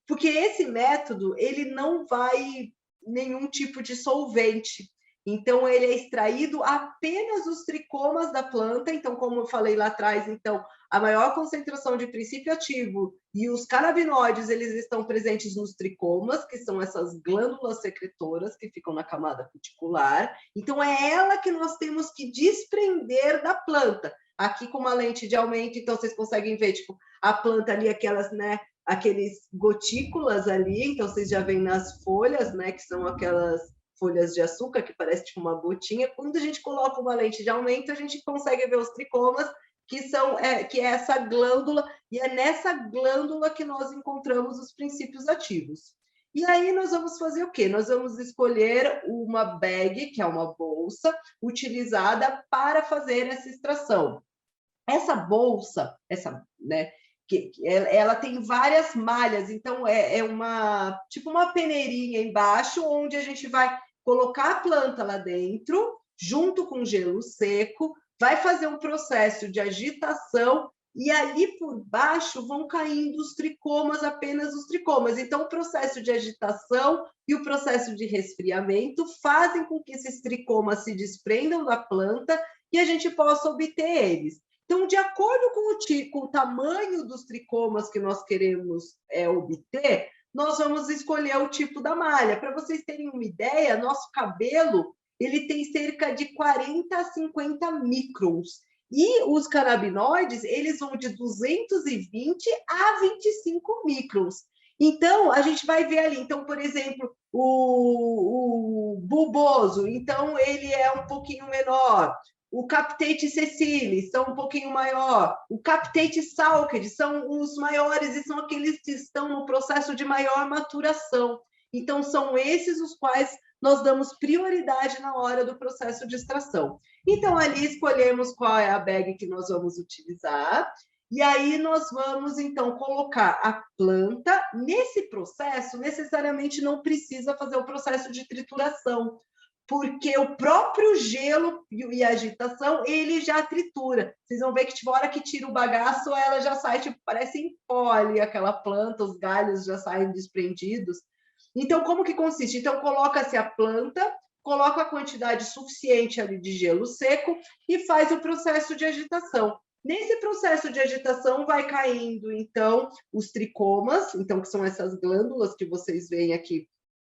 Porque esse método, ele não vai nenhum tipo de solvente. Então, ele é extraído apenas os tricomas da planta. Então, como eu falei lá atrás, então, a maior concentração de princípio ativo e os canabinoides, eles estão presentes nos tricomas, que são essas glândulas secretoras que ficam na camada cuticular. Então, é ela que nós temos que desprender da planta. Aqui com uma lente de aumento, então vocês conseguem ver, tipo, a planta ali, aquelas, né, aqueles gotículas ali, então vocês já veem nas folhas, né, que são aquelas folhas de açúcar, que parece tipo uma gotinha. Quando a gente coloca uma lente de aumento, a gente consegue ver os tricomas, que é essa glândula, e é nessa glândula que nós encontramos os princípios ativos. E aí nós vamos fazer o quê? Nós vamos escolher uma bag, que é uma bolsa, utilizada para fazer essa extração. Essa bolsa, né, ela tem várias malhas, então é uma tipo uma peneirinha embaixo, onde a gente vai colocar a planta lá dentro, junto com gelo seco, vai fazer um processo de agitação e ali por baixo vão caindo os tricomas, apenas os tricomas. Então, o processo de agitação e o processo de resfriamento fazem com que esses tricomas se desprendam da planta e a gente possa obter eles. Então, de acordo com o tamanho dos tricomas que nós queremos obter, nós vamos escolher o tipo da malha. Para vocês terem uma ideia, nosso cabelo ele tem cerca de 40 a 50 microns. E os canabinoides, eles vão de 220 a 25 microns. Então, a gente vai ver ali, então, por exemplo, o bulboso, então ele é um pouquinho menor. O Captate sessile são um pouquinho maior. O Captate salked são os maiores e são aqueles que estão no processo de maior maturação. Então, são esses os quais nós damos prioridade na hora do processo de extração. Então, ali escolhemos qual é a bag que nós vamos utilizar, e aí nós vamos, então, colocar a planta. Nesse processo, necessariamente não precisa fazer o processo de trituração, porque o próprio gelo e a agitação, ele já tritura. Vocês vão ver que, tipo, a hora que tira o bagaço, ela já sai, tipo, parece em pó ali, aquela planta, os galhos já saem desprendidos. Então, como que consiste? Então, coloca-se a planta, coloca a quantidade suficiente ali de gelo seco e faz o processo de agitação. Nesse processo de agitação, vai caindo, então, os tricomas, então, que são essas glândulas que vocês veem aqui,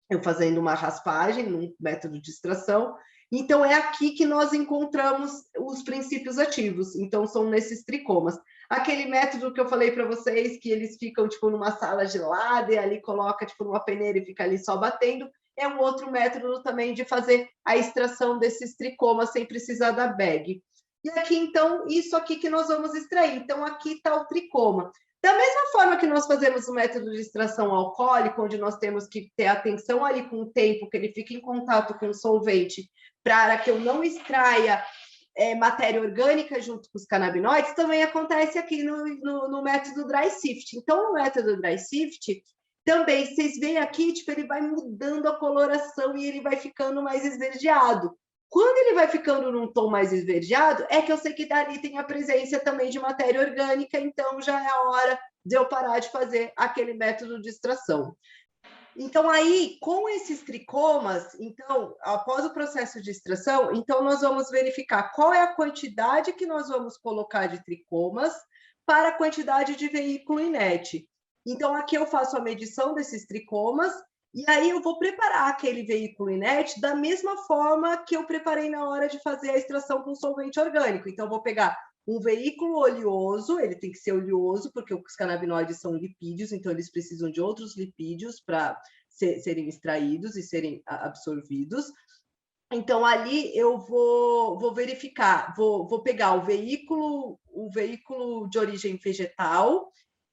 eu fazendo uma raspagem, num método de extração. Então, é aqui que nós encontramos os princípios ativos. Então, são nesses tricomas. Aquele método que eu falei para vocês, que eles ficam, tipo, numa sala gelada e ali coloca, tipo, numa peneira e fica ali só batendo, é um outro método também de fazer a extração desses tricomas sem precisar da bag. E aqui, então, isso aqui que nós vamos extrair. Então, aqui está o tricoma. Da mesma forma que nós fazemos o método de extração alcoólica, onde nós temos que ter atenção ali com o tempo que ele fica em contato com o solvente, para que eu não extraia matéria orgânica junto com os canabinoides, também acontece aqui no método dry sift. Então, no método dry sift, também, vocês veem aqui, tipo, ele vai mudando a coloração e ele vai ficando mais esverdeado. Quando ele vai ficando num tom mais esverdeado, é que eu sei que dali tem a presença também de matéria orgânica, então já é a hora de eu parar de fazer aquele método de extração. Então, aí, com esses tricomas, então, após o processo de extração, então nós vamos verificar qual é a quantidade que nós vamos colocar de tricomas para a quantidade de veículo inerte. Então, aqui eu faço a medição desses tricomas e aí eu vou preparar aquele veículo inerte da mesma forma que eu preparei na hora de fazer a extração com solvente orgânico. Então, eu vou pegar um veículo oleoso, ele tem que ser oleoso, porque os canabinoides são lipídios, então eles precisam de outros lipídios para serem extraídos e serem absorvidos. Então, ali eu vou verificar, vou pegar o veículo de origem vegetal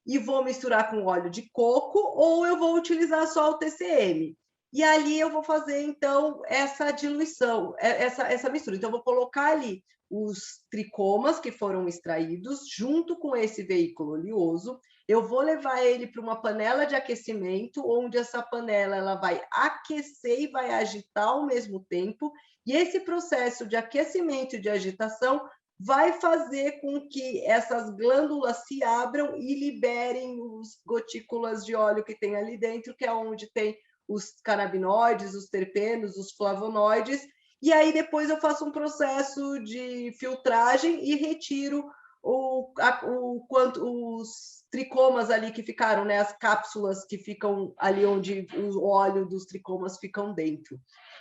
e vou misturar com óleo de coco, ou eu vou utilizar só o TCM. E ali eu vou fazer, então, essa diluição, essa mistura. Então, eu vou colocar ali os tricomas que foram extraídos junto com esse veículo oleoso. Eu vou levar ele para uma panela de aquecimento, onde essa panela ela vai aquecer e vai agitar ao mesmo tempo, e esse processo de aquecimento e de agitação vai fazer com que essas glândulas se abram e liberem os gotículas de óleo que tem ali dentro, que é onde tem os canabinoides, os terpenos, os flavonoides, e aí depois eu faço um processo de filtragem e retiro os tricomas ali que ficaram, né, as cápsulas que ficam ali onde o óleo dos tricomas ficam dentro.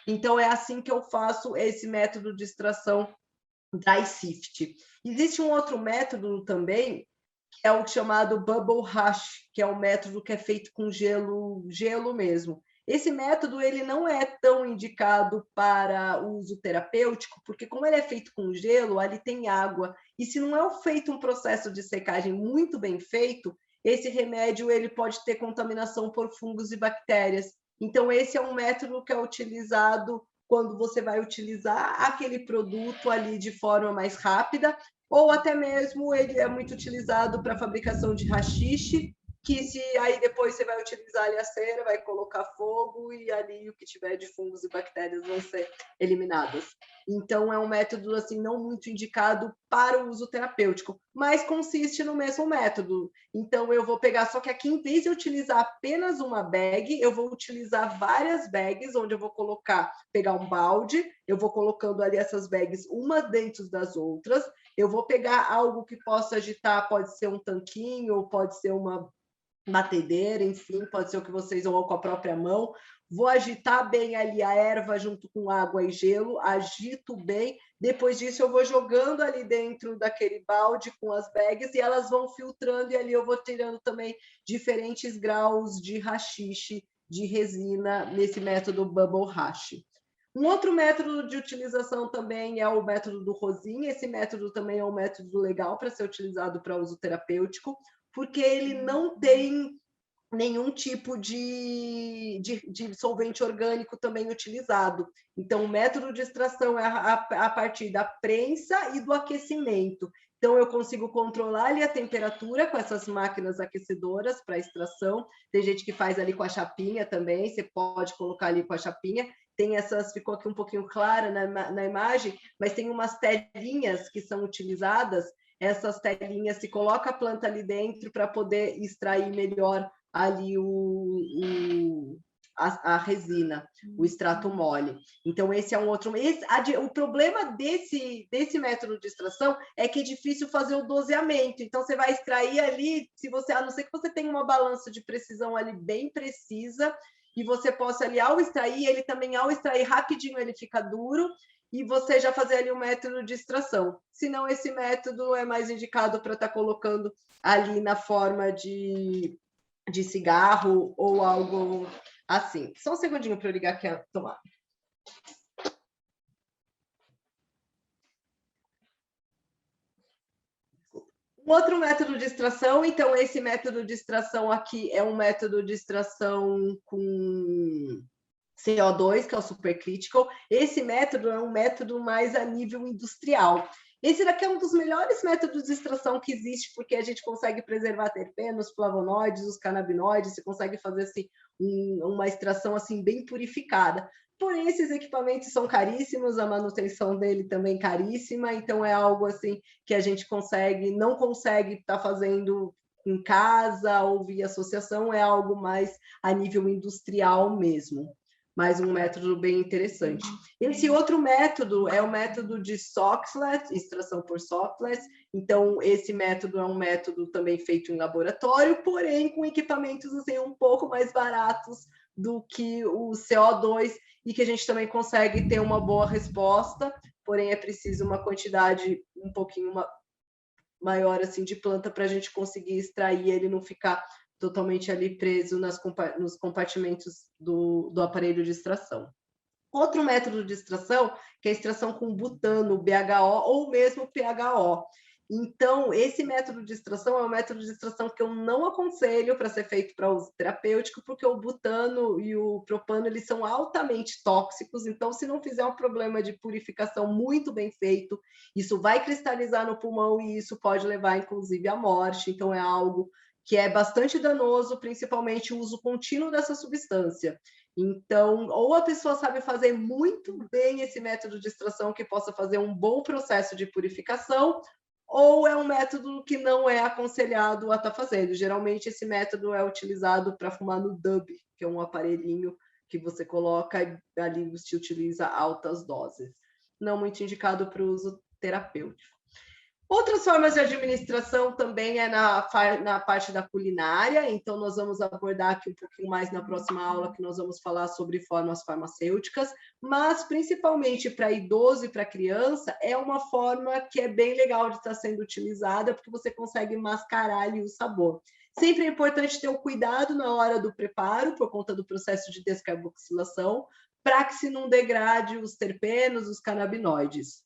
Então é assim que eu faço esse método de extração dry sift. Existe um outro método também, que é o chamado bubble hash, que é um método que é feito com gelo mesmo. Esse método ele não é tão indicado para uso terapêutico, porque como ele é feito com gelo, ali tem água, e se não é feito um processo de secagem muito bem feito, esse remédio ele pode ter contaminação por fungos e bactérias. Então esse é um método que é utilizado quando você vai utilizar aquele produto ali de forma mais rápida, ou até mesmo ele é muito utilizado para a fabricação de haxixe, que se aí depois você vai utilizar ali a cera, vai colocar fogo e ali o que tiver de fungos e bactérias vão ser eliminadas. Então é um método assim não muito indicado para o uso terapêutico, mas consiste no mesmo método. Então eu vou pegar, só que aqui em vez de utilizar apenas uma bag, eu vou utilizar várias bags, onde eu vou pegar um balde, eu vou colocando ali essas bags uma dentro das outras, eu vou pegar algo que possa agitar, pode ser um tanquinho, ou pode ser uma batedeira, enfim, pode ser o que vocês ou com a própria mão. Vou agitar bem ali a erva junto com água e gelo, agito bem. Depois disso, eu vou jogando ali dentro daquele balde com as bags e elas vão filtrando, e ali eu vou tirando também diferentes graus de haxixe, de resina, nesse método Bubble Hash. Um outro método de utilização também é o método do rosin. Esse método também é um método legal para ser utilizado para uso terapêutico, porque ele não tem nenhum tipo de solvente orgânico também utilizado. Então, o método de extração é a partir da prensa e do aquecimento. Então, eu consigo controlar ali a temperatura com essas máquinas aquecedoras para extração. Tem gente que faz ali com a chapinha também, você pode colocar ali com a chapinha. Tem essas, ficou aqui um pouquinho clara na imagem, mas tem umas telinhas que são utilizadas. Essas telinhas, se coloca a planta ali dentro para poder extrair melhor ali a resina, o extrato mole. Então, esse é um outro... o problema desse método de extração é que é difícil fazer o doseamento. Então, você vai extrair ali, a não ser que você tenha uma balança de precisão ali bem precisa, e você possa ali, ao extrair rapidinho, ele fica duro, e você já fazer ali um método de extração. Senão, esse método é mais indicado para estar colocando ali na forma de cigarro ou algo assim. Só um segundinho para eu ligar aqui a tomada. Um outro método de extração, então esse método de extração aqui é um método de extração com CO2, que é o supercritical. Esse método é um método mais a nível industrial. Esse daqui é um dos melhores métodos de extração que existe, porque a gente consegue preservar terpenos, flavonoides, os canabinoides, você consegue fazer assim, uma extração assim, bem purificada. Porém, esses equipamentos são caríssimos, a manutenção dele também caríssima, então é algo assim que a gente não consegue estar fazendo em casa ou via associação, é algo mais a nível industrial mesmo. Mais um método bem interessante. Esse outro método é o método de Soxhlet, extração por Soxhlet. Então, esse método é um método também feito em laboratório, porém com equipamentos assim, um pouco mais baratos do que o CO2 e que a gente também consegue ter uma boa resposta, porém é preciso uma quantidade um pouquinho maior assim, de planta para a gente conseguir extrair ele, não ficar totalmente ali preso nos compartimentos do aparelho de extração. Outro método de extração, que é a extração com butano, BHO ou mesmo PHO. Então, esse método de extração é um método de extração que eu não aconselho para ser feito para uso terapêutico, porque o butano e o propano, eles são altamente tóxicos, então se não fizer um problema de purificação muito bem feito, isso vai cristalizar no pulmão e isso pode levar, inclusive, à morte. Então, é algo que é bastante danoso, principalmente o uso contínuo dessa substância. Então, ou a pessoa sabe fazer muito bem esse método de extração que possa fazer um bom processo de purificação, ou é um método que não é aconselhado a estar fazendo. Geralmente, esse método é utilizado para fumar no dub, que é um aparelhinho que você coloca e ali você utiliza altas doses. Não muito indicado para o uso terapêutico. Outras formas de administração também é na parte da culinária, então nós vamos abordar aqui um pouquinho mais na próxima aula, que nós vamos falar sobre formas farmacêuticas, mas principalmente para idoso e para criança, é uma forma que é bem legal de estar sendo utilizada, porque você consegue mascarar ali o sabor. Sempre é importante ter o cuidado na hora do preparo, por conta do processo de descarboxilação, para que se não degrade os terpenos, os canabinoides.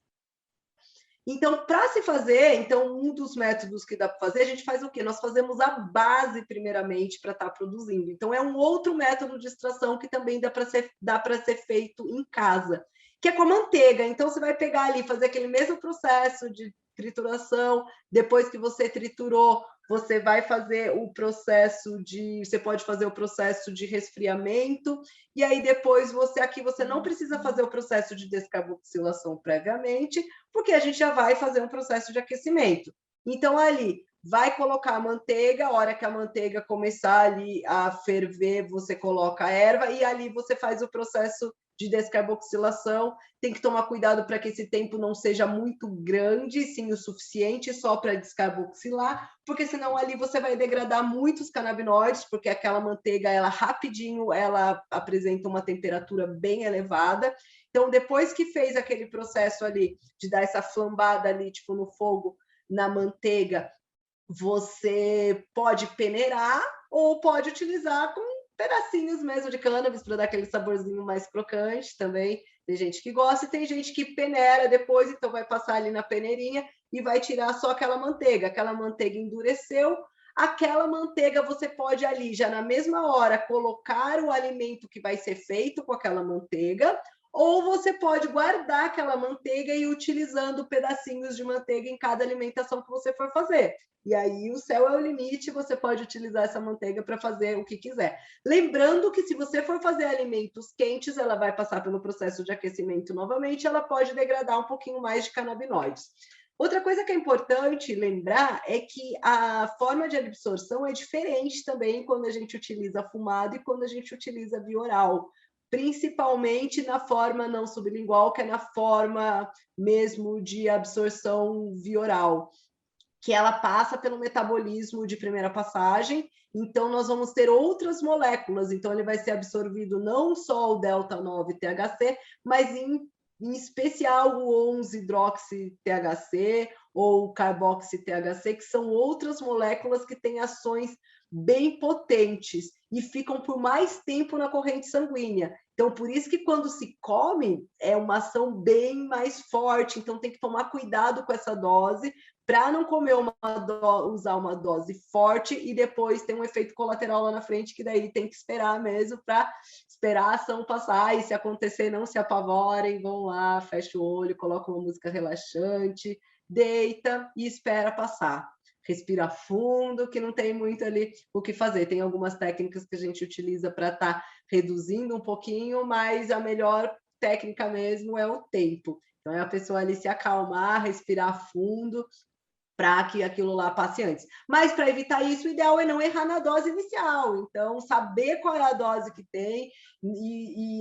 Então, para se fazer, então, um dos métodos que dá para fazer, a gente faz o quê? Nós fazemos a base, primeiramente, para estar produzindo. Então, é um outro método de extração que também dá para ser feito em casa, que é com a manteiga. Então, você vai pegar ali, fazer aquele mesmo processo de trituração, depois que você triturou, você vai fazer o processo você pode fazer o processo de resfriamento, e aí depois você não precisa fazer o processo de descarboxilação previamente, porque a gente já vai fazer um processo de aquecimento. Então, ali, vai colocar a manteiga, a hora que a manteiga começar ali a ferver, você coloca a erva, e ali você faz o processo de descarboxilação. Tem que tomar cuidado para que esse tempo não seja muito grande, sim o suficiente só para descarboxilar, porque senão ali você vai degradar muitos canabinoides, porque aquela manteiga, ela rapidinho, ela apresenta uma temperatura bem elevada. Então, depois que fez aquele processo ali de dar essa flambada ali, tipo, no fogo, na manteiga, você pode peneirar ou pode utilizar com pedacinhos mesmo de cannabis para dar aquele saborzinho mais crocante também. Tem gente que gosta e tem gente que peneira depois, então vai passar ali na peneirinha e vai tirar só aquela manteiga. Aquela manteiga endureceu, aquela manteiga você pode ali, já na mesma hora, colocar o alimento que vai ser feito com aquela manteiga, ou você pode guardar aquela manteiga e ir utilizando pedacinhos de manteiga em cada alimentação que você for fazer. E aí o céu é o limite, você pode utilizar essa manteiga para fazer o que quiser. Lembrando que se você for fazer alimentos quentes, ela vai passar pelo processo de aquecimento novamente, ela pode degradar um pouquinho mais de canabinoides. Outra coisa que é importante lembrar é que a forma de absorção é diferente também quando a gente utiliza fumado e quando a gente utiliza via oral, principalmente na forma não sublingual, que é na forma mesmo de absorção via oral, que ela passa pelo metabolismo de primeira passagem, então nós vamos ter outras moléculas, então ele vai ser absorvido não só o delta-9-THC, mas em especial o 11-hidroxi-THC ou o carboxi-THC, que são outras moléculas que têm ações bem potentes e ficam por mais tempo na corrente sanguínea. Então, por isso que quando se come, é uma ação bem mais forte, então tem que tomar cuidado com essa dose, para não comer usar uma dose forte e depois ter um efeito colateral lá na frente, que daí tem que esperar mesmo para esperar a ação passar, e se acontecer, não se apavorem, vão lá, fecha o olho, coloca uma música relaxante, deita e espera passar. Respira fundo, que não tem muito ali o que fazer. Tem algumas técnicas que a gente utiliza para estar reduzindo um pouquinho, mas a melhor técnica mesmo é o tempo. Então, é a pessoa ali se acalmar, respirar fundo, para que aquilo lá passe antes. Mas, para evitar isso, o ideal é não errar na dose inicial. Então, saber qual é a dose que tem.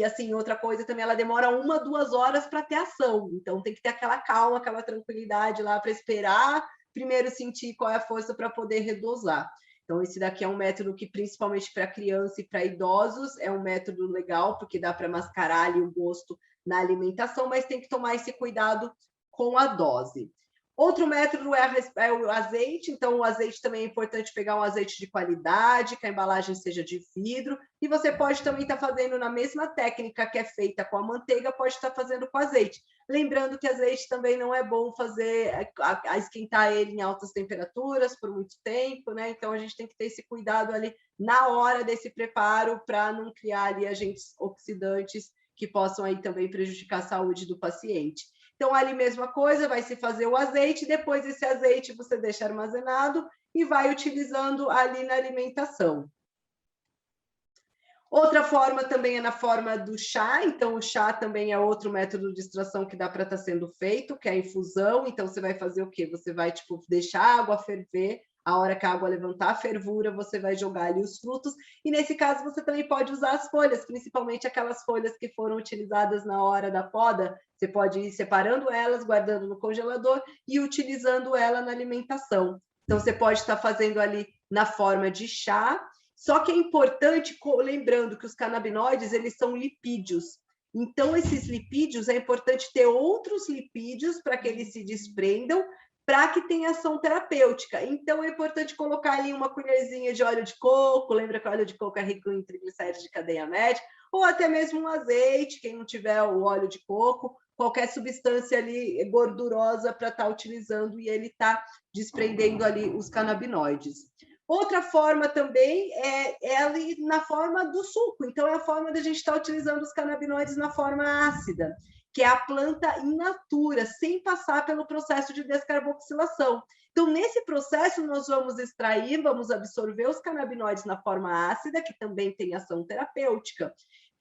Assim, outra coisa também, ela demora 1, 2 horas para ter ação. Então, tem que ter aquela calma, aquela tranquilidade lá para esperar, primeiro sentir qual é a força para poder redosar. Então, esse daqui é um método que, principalmente para criança e para idosos, é um método legal, porque dá para mascarar ali o gosto na alimentação, mas tem que tomar esse cuidado com a dose. Outro método é o azeite, então o azeite também é importante pegar um azeite de qualidade, que a embalagem seja de vidro, e você pode também estar fazendo na mesma técnica que é feita com a manteiga, pode estar fazendo com azeite. Lembrando que azeite também não é bom fazer, a esquentar ele em altas temperaturas por muito tempo, né? Então a gente tem que ter esse cuidado ali na hora desse preparo para não criar ali agentes oxidantes que possam aí também prejudicar a saúde do paciente. Então, ali mesma coisa, vai se fazer o azeite, depois esse azeite você deixa armazenado e vai utilizando ali na alimentação. Outra forma também é na forma do chá, então o chá também é outro método de extração que dá para estar sendo feito, que é a infusão, então você vai fazer o quê? Você vai, tipo, deixar a água ferver, a hora que a água levantar a fervura, você vai jogar ali os frutos, e nesse caso você também pode usar as folhas, principalmente aquelas folhas que foram utilizadas na hora da poda, você pode ir separando elas, guardando no congelador e utilizando ela na alimentação. Então você pode estar fazendo ali na forma de chá, só que é importante, lembrando que os canabinoides, eles são lipídios. Então, esses lipídios, é importante ter outros lipídios para que eles se desprendam, para que tenha ação terapêutica. Então, é importante colocar ali uma colherzinha de óleo de coco, lembra que o óleo de coco é rico em triglicéridos de cadeia média, ou até mesmo um azeite, quem não tiver o óleo de coco, qualquer substância ali gordurosa para estar utilizando e ele está desprendendo ali os canabinoides. Outra forma também é ali na forma do suco. Então, é a forma da gente estar utilizando os canabinoides na forma ácida, que é a planta in natura, sem passar pelo processo de descarboxilação. Então, nesse processo, nós vamos extrair, vamos absorver os canabinoides na forma ácida, que também tem ação terapêutica.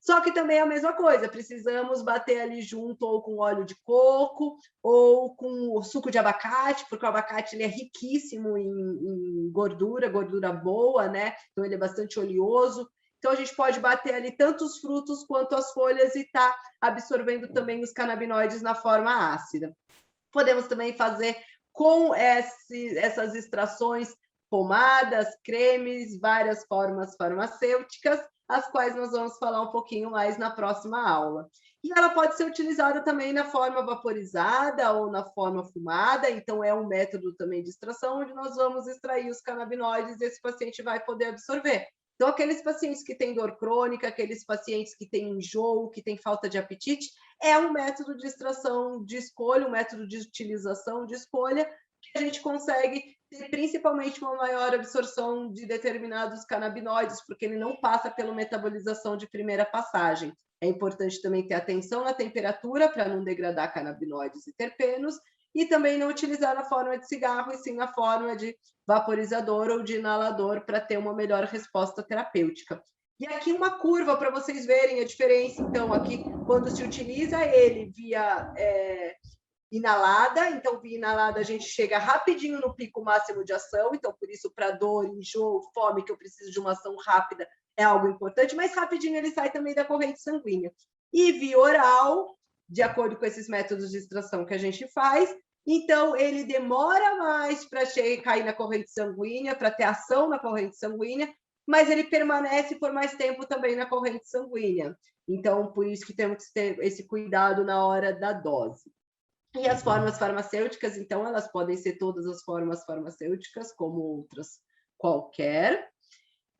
Só que também é a mesma coisa, precisamos bater ali junto ou com óleo de coco ou com o suco de abacate, porque o abacate ele é riquíssimo em gordura, gordura boa, né? Então ele é bastante oleoso. Então a gente pode bater ali tanto os frutos quanto as folhas e tá absorvendo também os canabinoides na forma ácida. Podemos também fazer com essas extrações pomadas, cremes, várias formas farmacêuticas, as quais nós vamos falar um pouquinho mais na próxima aula. E ela pode ser utilizada também na forma vaporizada ou na forma fumada, então é um método também de extração, onde nós vamos extrair os canabinoides e esse paciente vai poder absorver. Então, aqueles pacientes que têm dor crônica, aqueles pacientes que têm enjoo, que têm falta de apetite, é um método de extração de escolha, um método de utilização de escolha, que a gente consegue ter principalmente uma maior absorção de determinados canabinoides, porque ele não passa pela metabolização de primeira passagem. É importante também ter atenção na temperatura para não degradar canabinoides e terpenos, e também não utilizar na forma de cigarro, e sim na forma de vaporizador ou de inalador para ter uma melhor resposta terapêutica. E aqui uma curva para vocês verem a diferença. Então, aqui, quando se utiliza ele via inalada, então via inalada a gente chega rapidinho no pico máximo de ação, então por isso para dor, enjoo, fome, que eu preciso de uma ação rápida, é algo importante, mas rapidinho ele sai também da corrente sanguínea. E via oral, de acordo com esses métodos de extração que a gente faz, então ele demora mais para cair na corrente sanguínea, para ter ação na corrente sanguínea, mas ele permanece por mais tempo também na corrente sanguínea. Então, por isso que temos que ter esse cuidado na hora da dose. E as formas farmacêuticas, então, elas podem ser todas as formas farmacêuticas, como outras qualquer.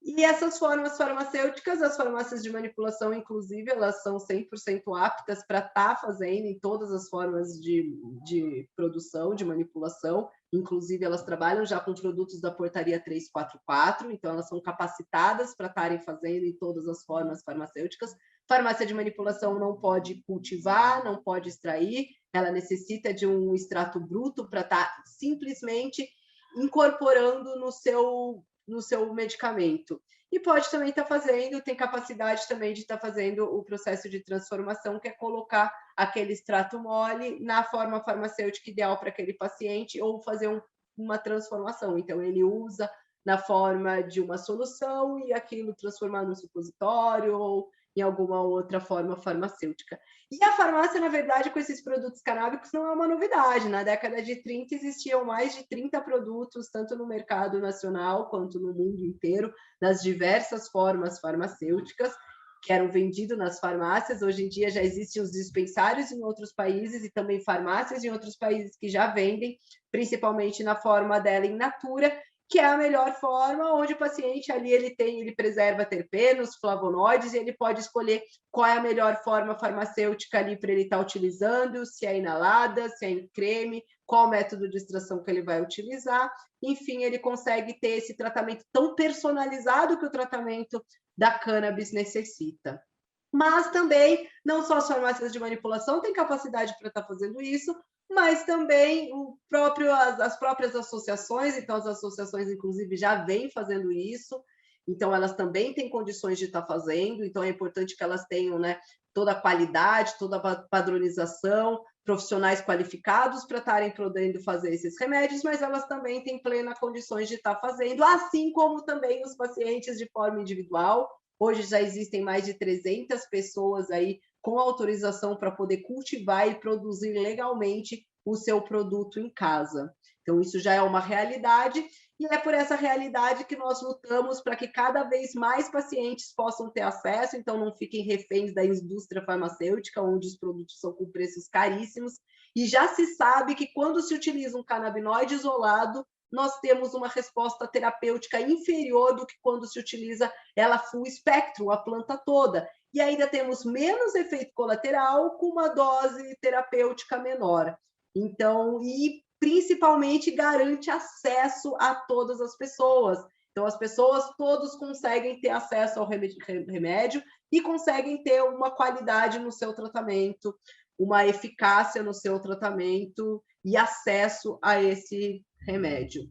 E essas formas farmacêuticas, as farmácias de manipulação, inclusive, elas são 100% aptas para estar fazendo em todas as formas de produção, de manipulação. Inclusive, elas trabalham já com produtos da portaria 344, então elas são capacitadas para estarem fazendo em todas as formas farmacêuticas. Farmácia de manipulação não pode cultivar, não pode extrair, ela necessita de um extrato bruto para estar simplesmente incorporando no seu medicamento. E pode também estar fazendo, tem capacidade também de estar fazendo o processo de transformação, que é colocar aquele extrato mole na forma farmacêutica ideal para aquele paciente, ou fazer uma transformação. Então, ele usa na forma de uma solução e aquilo transformar no supositório ou em alguma outra forma farmacêutica. E a farmácia, na verdade, com esses produtos canábicos não é uma novidade. Na década de 30 existiam mais de 30 produtos, tanto no mercado nacional quanto no mundo inteiro, nas diversas formas farmacêuticas, que eram vendidos nas farmácias. Hoje em dia já existem os dispensários em outros países e também farmácias em outros países que já vendem, principalmente na forma dela in natura, que é a melhor forma, onde o paciente ali ele preserva terpenos, flavonoides, e ele pode escolher qual é a melhor forma farmacêutica ali para ele estar utilizando, se é inalada, se é em creme, qual método de extração que ele vai utilizar. Enfim, ele consegue ter esse tratamento tão personalizado que o tratamento da cannabis necessita. Mas também, não só as farmácias de manipulação têm capacidade para estar fazendo isso, mas também as próprias associações. Então, as associações, inclusive, já vêm fazendo isso, então elas também têm condições de estar fazendo, então é importante que elas tenham, né, toda a qualidade, toda a padronização, profissionais qualificados para estarem podendo fazer esses remédios, mas elas também têm plena condições de estar fazendo, assim como também os pacientes de forma individual. Hoje já existem mais de 300 pessoas aí com autorização para poder cultivar e produzir legalmente o seu produto em casa. Então, isso já é uma realidade, e é por essa realidade que nós lutamos para que cada vez mais pacientes possam ter acesso, então não fiquem reféns da indústria farmacêutica, onde os produtos são com preços caríssimos, e já se sabe que quando se utiliza um canabinoide isolado, nós temos uma resposta terapêutica inferior do que quando se utiliza ela full spectrum, a planta toda. E ainda temos menos efeito colateral com uma dose terapêutica menor. Então, e principalmente garante acesso a todas as pessoas. Então, as pessoas todos conseguem ter acesso ao remédio e conseguem ter uma qualidade no seu tratamento, uma eficácia no seu tratamento e acesso a esse remédio.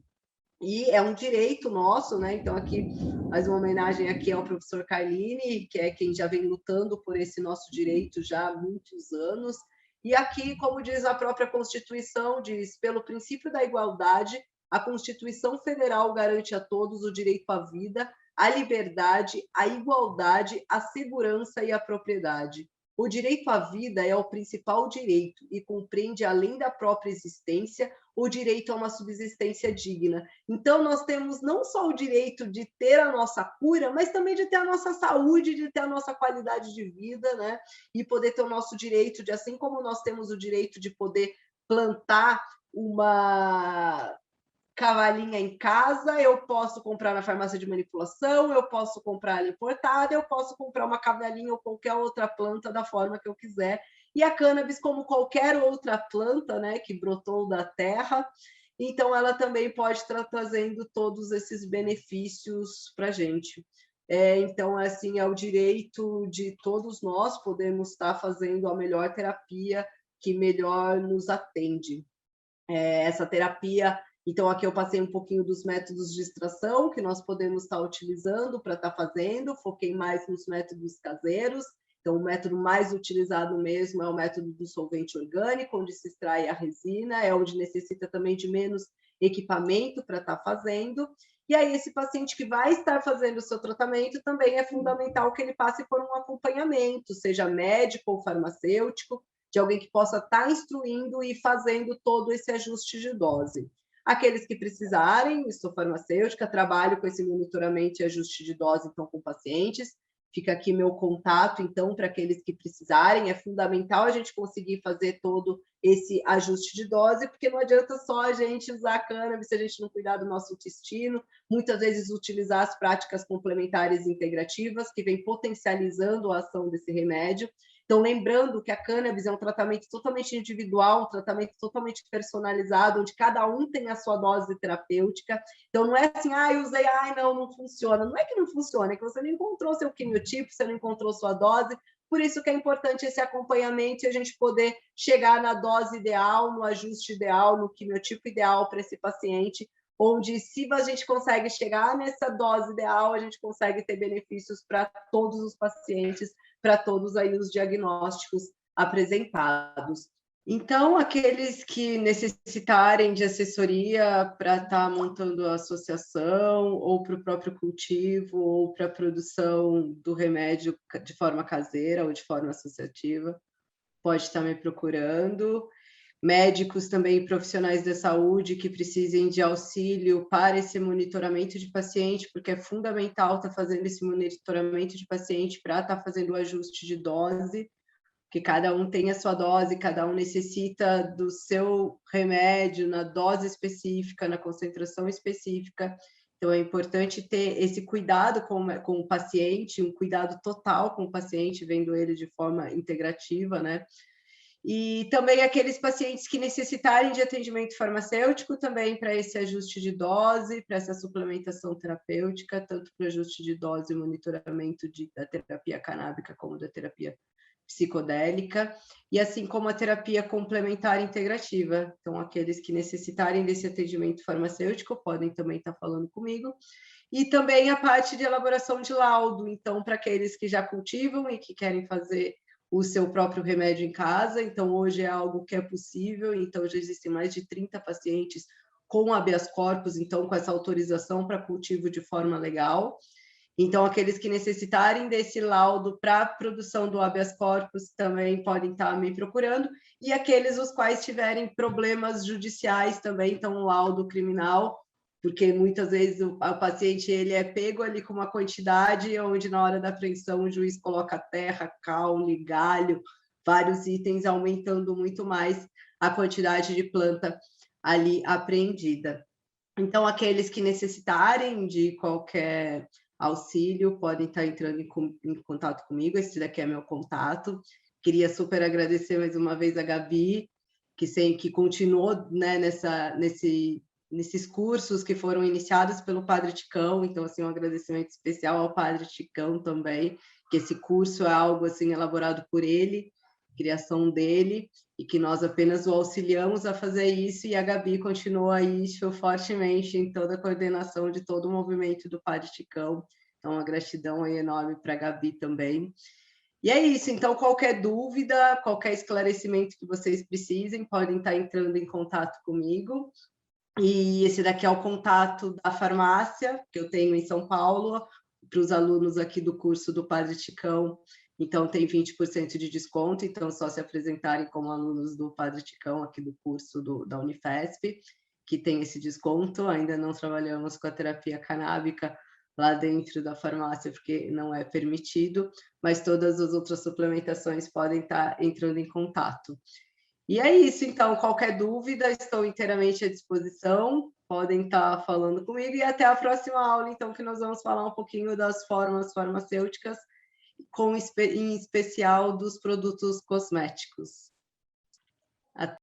E é um direito nosso, né? Então, aqui, mais uma homenagem aqui ao professor Carline, que é quem já vem lutando por esse nosso direito já há muitos anos. E aqui, como diz a própria Constituição, diz, pelo princípio da igualdade, a Constituição Federal garante a todos o direito à vida, à liberdade, à igualdade, à segurança e à propriedade. O direito à vida é o principal direito e compreende, além da própria existência, o direito a uma subsistência digna. Então, nós temos não só o direito de ter a nossa cura, mas também de ter a nossa saúde, de ter a nossa qualidade de vida, né? E poder ter o nosso direito de, assim como nós temos o direito de poder plantar uma cavalinha em casa, eu posso comprar na farmácia de manipulação, eu posso comprar ela importada, eu posso comprar uma cavalinha ou qualquer outra planta da forma que eu quiser. E a cannabis, como qualquer outra planta, né, que brotou da terra, então ela também pode estar trazendo todos esses benefícios para a gente. Então, assim, é o direito de todos nós podermos estar fazendo a melhor terapia que melhor nos atende. Essa terapia, então aqui eu passei um pouquinho dos métodos de extração que nós podemos estar utilizando para estar fazendo, foquei mais nos métodos caseiros. Então, o método mais utilizado mesmo é o método do solvente orgânico, onde se extrai a resina, é onde necessita também de menos equipamento para estar fazendo. E aí, esse paciente que vai estar fazendo o seu tratamento, também é fundamental que ele passe por um acompanhamento, seja médico ou farmacêutico, de alguém que possa estar instruindo e fazendo todo esse ajuste de dose. Aqueles que precisarem, eu sou farmacêutica, trabalho com esse monitoramento e ajuste de dose, então, com pacientes. Fica aqui meu contato, então, para aqueles que precisarem. É fundamental a gente conseguir fazer todo esse ajuste de dose, porque não adianta só a gente usar a cannabis se a gente não cuidar do nosso intestino. Muitas vezes utilizar as práticas complementares integrativas, que vem potencializando a ação desse remédio. Então, lembrando que a cannabis é um tratamento totalmente individual, um tratamento totalmente personalizado, onde cada um tem a sua dose terapêutica. Então, não é assim, eu usei, não funciona. Não é que não funciona, é que você não encontrou seu quimiotipo, você não encontrou sua dose. Por isso que é importante esse acompanhamento e a gente poder chegar na dose ideal, no ajuste ideal, no quimiotipo ideal para esse paciente, onde, se a gente consegue chegar nessa dose ideal, a gente consegue ter benefícios para todos os pacientes, para todos aí os diagnósticos apresentados. Então, aqueles que necessitarem de assessoria para estar montando a associação, ou para o próprio cultivo, ou para a produção do remédio de forma caseira ou de forma associativa, pode estar me procurando. médicos também, profissionais da saúde que precisem de auxílio para esse monitoramento de paciente, porque é fundamental estar fazendo esse monitoramento de paciente para estar fazendo o ajuste de dose, que cada um tem a sua dose, cada um necessita do seu remédio na dose específica, na concentração específica. Então, é importante ter esse cuidado com o paciente, um cuidado total com o paciente, vendo ele de forma integrativa, né? E também aqueles pacientes que necessitarem de atendimento farmacêutico também para esse ajuste de dose, para essa suplementação terapêutica, tanto para o ajuste de dose e monitoramento da terapia canábica como da terapia psicodélica, e assim como a terapia complementar integrativa. Então, aqueles que necessitarem desse atendimento farmacêutico podem também estar falando comigo. E também a parte de elaboração de laudo, então, para aqueles que já cultivam e que querem fazer o seu próprio remédio em casa, então hoje é algo que é possível, então já existem mais de 30 pacientes com habeas corpus, então com essa autorização para cultivo de forma legal. Então, aqueles que necessitarem desse laudo para a produção do habeas corpus também podem estar me procurando, e aqueles os quais tiverem problemas judiciais também, então um laudo criminal, porque muitas vezes o paciente ele é pego ali com uma quantidade onde na hora da apreensão o juiz coloca terra, caule, galho, vários itens, aumentando muito mais a quantidade de planta ali apreendida. Então, aqueles que necessitarem de qualquer auxílio podem estar entrando em contato comigo, esse daqui é meu contato. Queria super agradecer mais uma vez a Gabi, que continuou, né, nesses cursos que foram iniciados pelo Padre Ticão, então, assim, um agradecimento especial ao Padre Ticão também, que esse curso é algo, assim, elaborado por ele, criação dele, e que nós apenas o auxiliamos a fazer isso, e a Gabi continua aí fortemente em toda a coordenação de todo o movimento do Padre Ticão, então, uma gratidão aí enorme para a Gabi também. E é isso, então, qualquer dúvida, qualquer esclarecimento que vocês precisem, podem estar entrando em contato comigo. E esse daqui é o contato da farmácia que eu tenho em São Paulo, para os alunos aqui do curso do Padre Ticão. Então, tem 20% de desconto, então, só se apresentarem como alunos do Padre Ticão, aqui do curso da Unifesp, que tem esse desconto. Ainda não trabalhamos com a terapia canábica lá dentro da farmácia, porque não é permitido, mas todas as outras suplementações podem estar entrando em contato. E é isso, então, qualquer dúvida, estou inteiramente à disposição, podem estar falando comigo, e até a próxima aula, então, que nós vamos falar um pouquinho das formas farmacêuticas, em especial dos produtos cosméticos.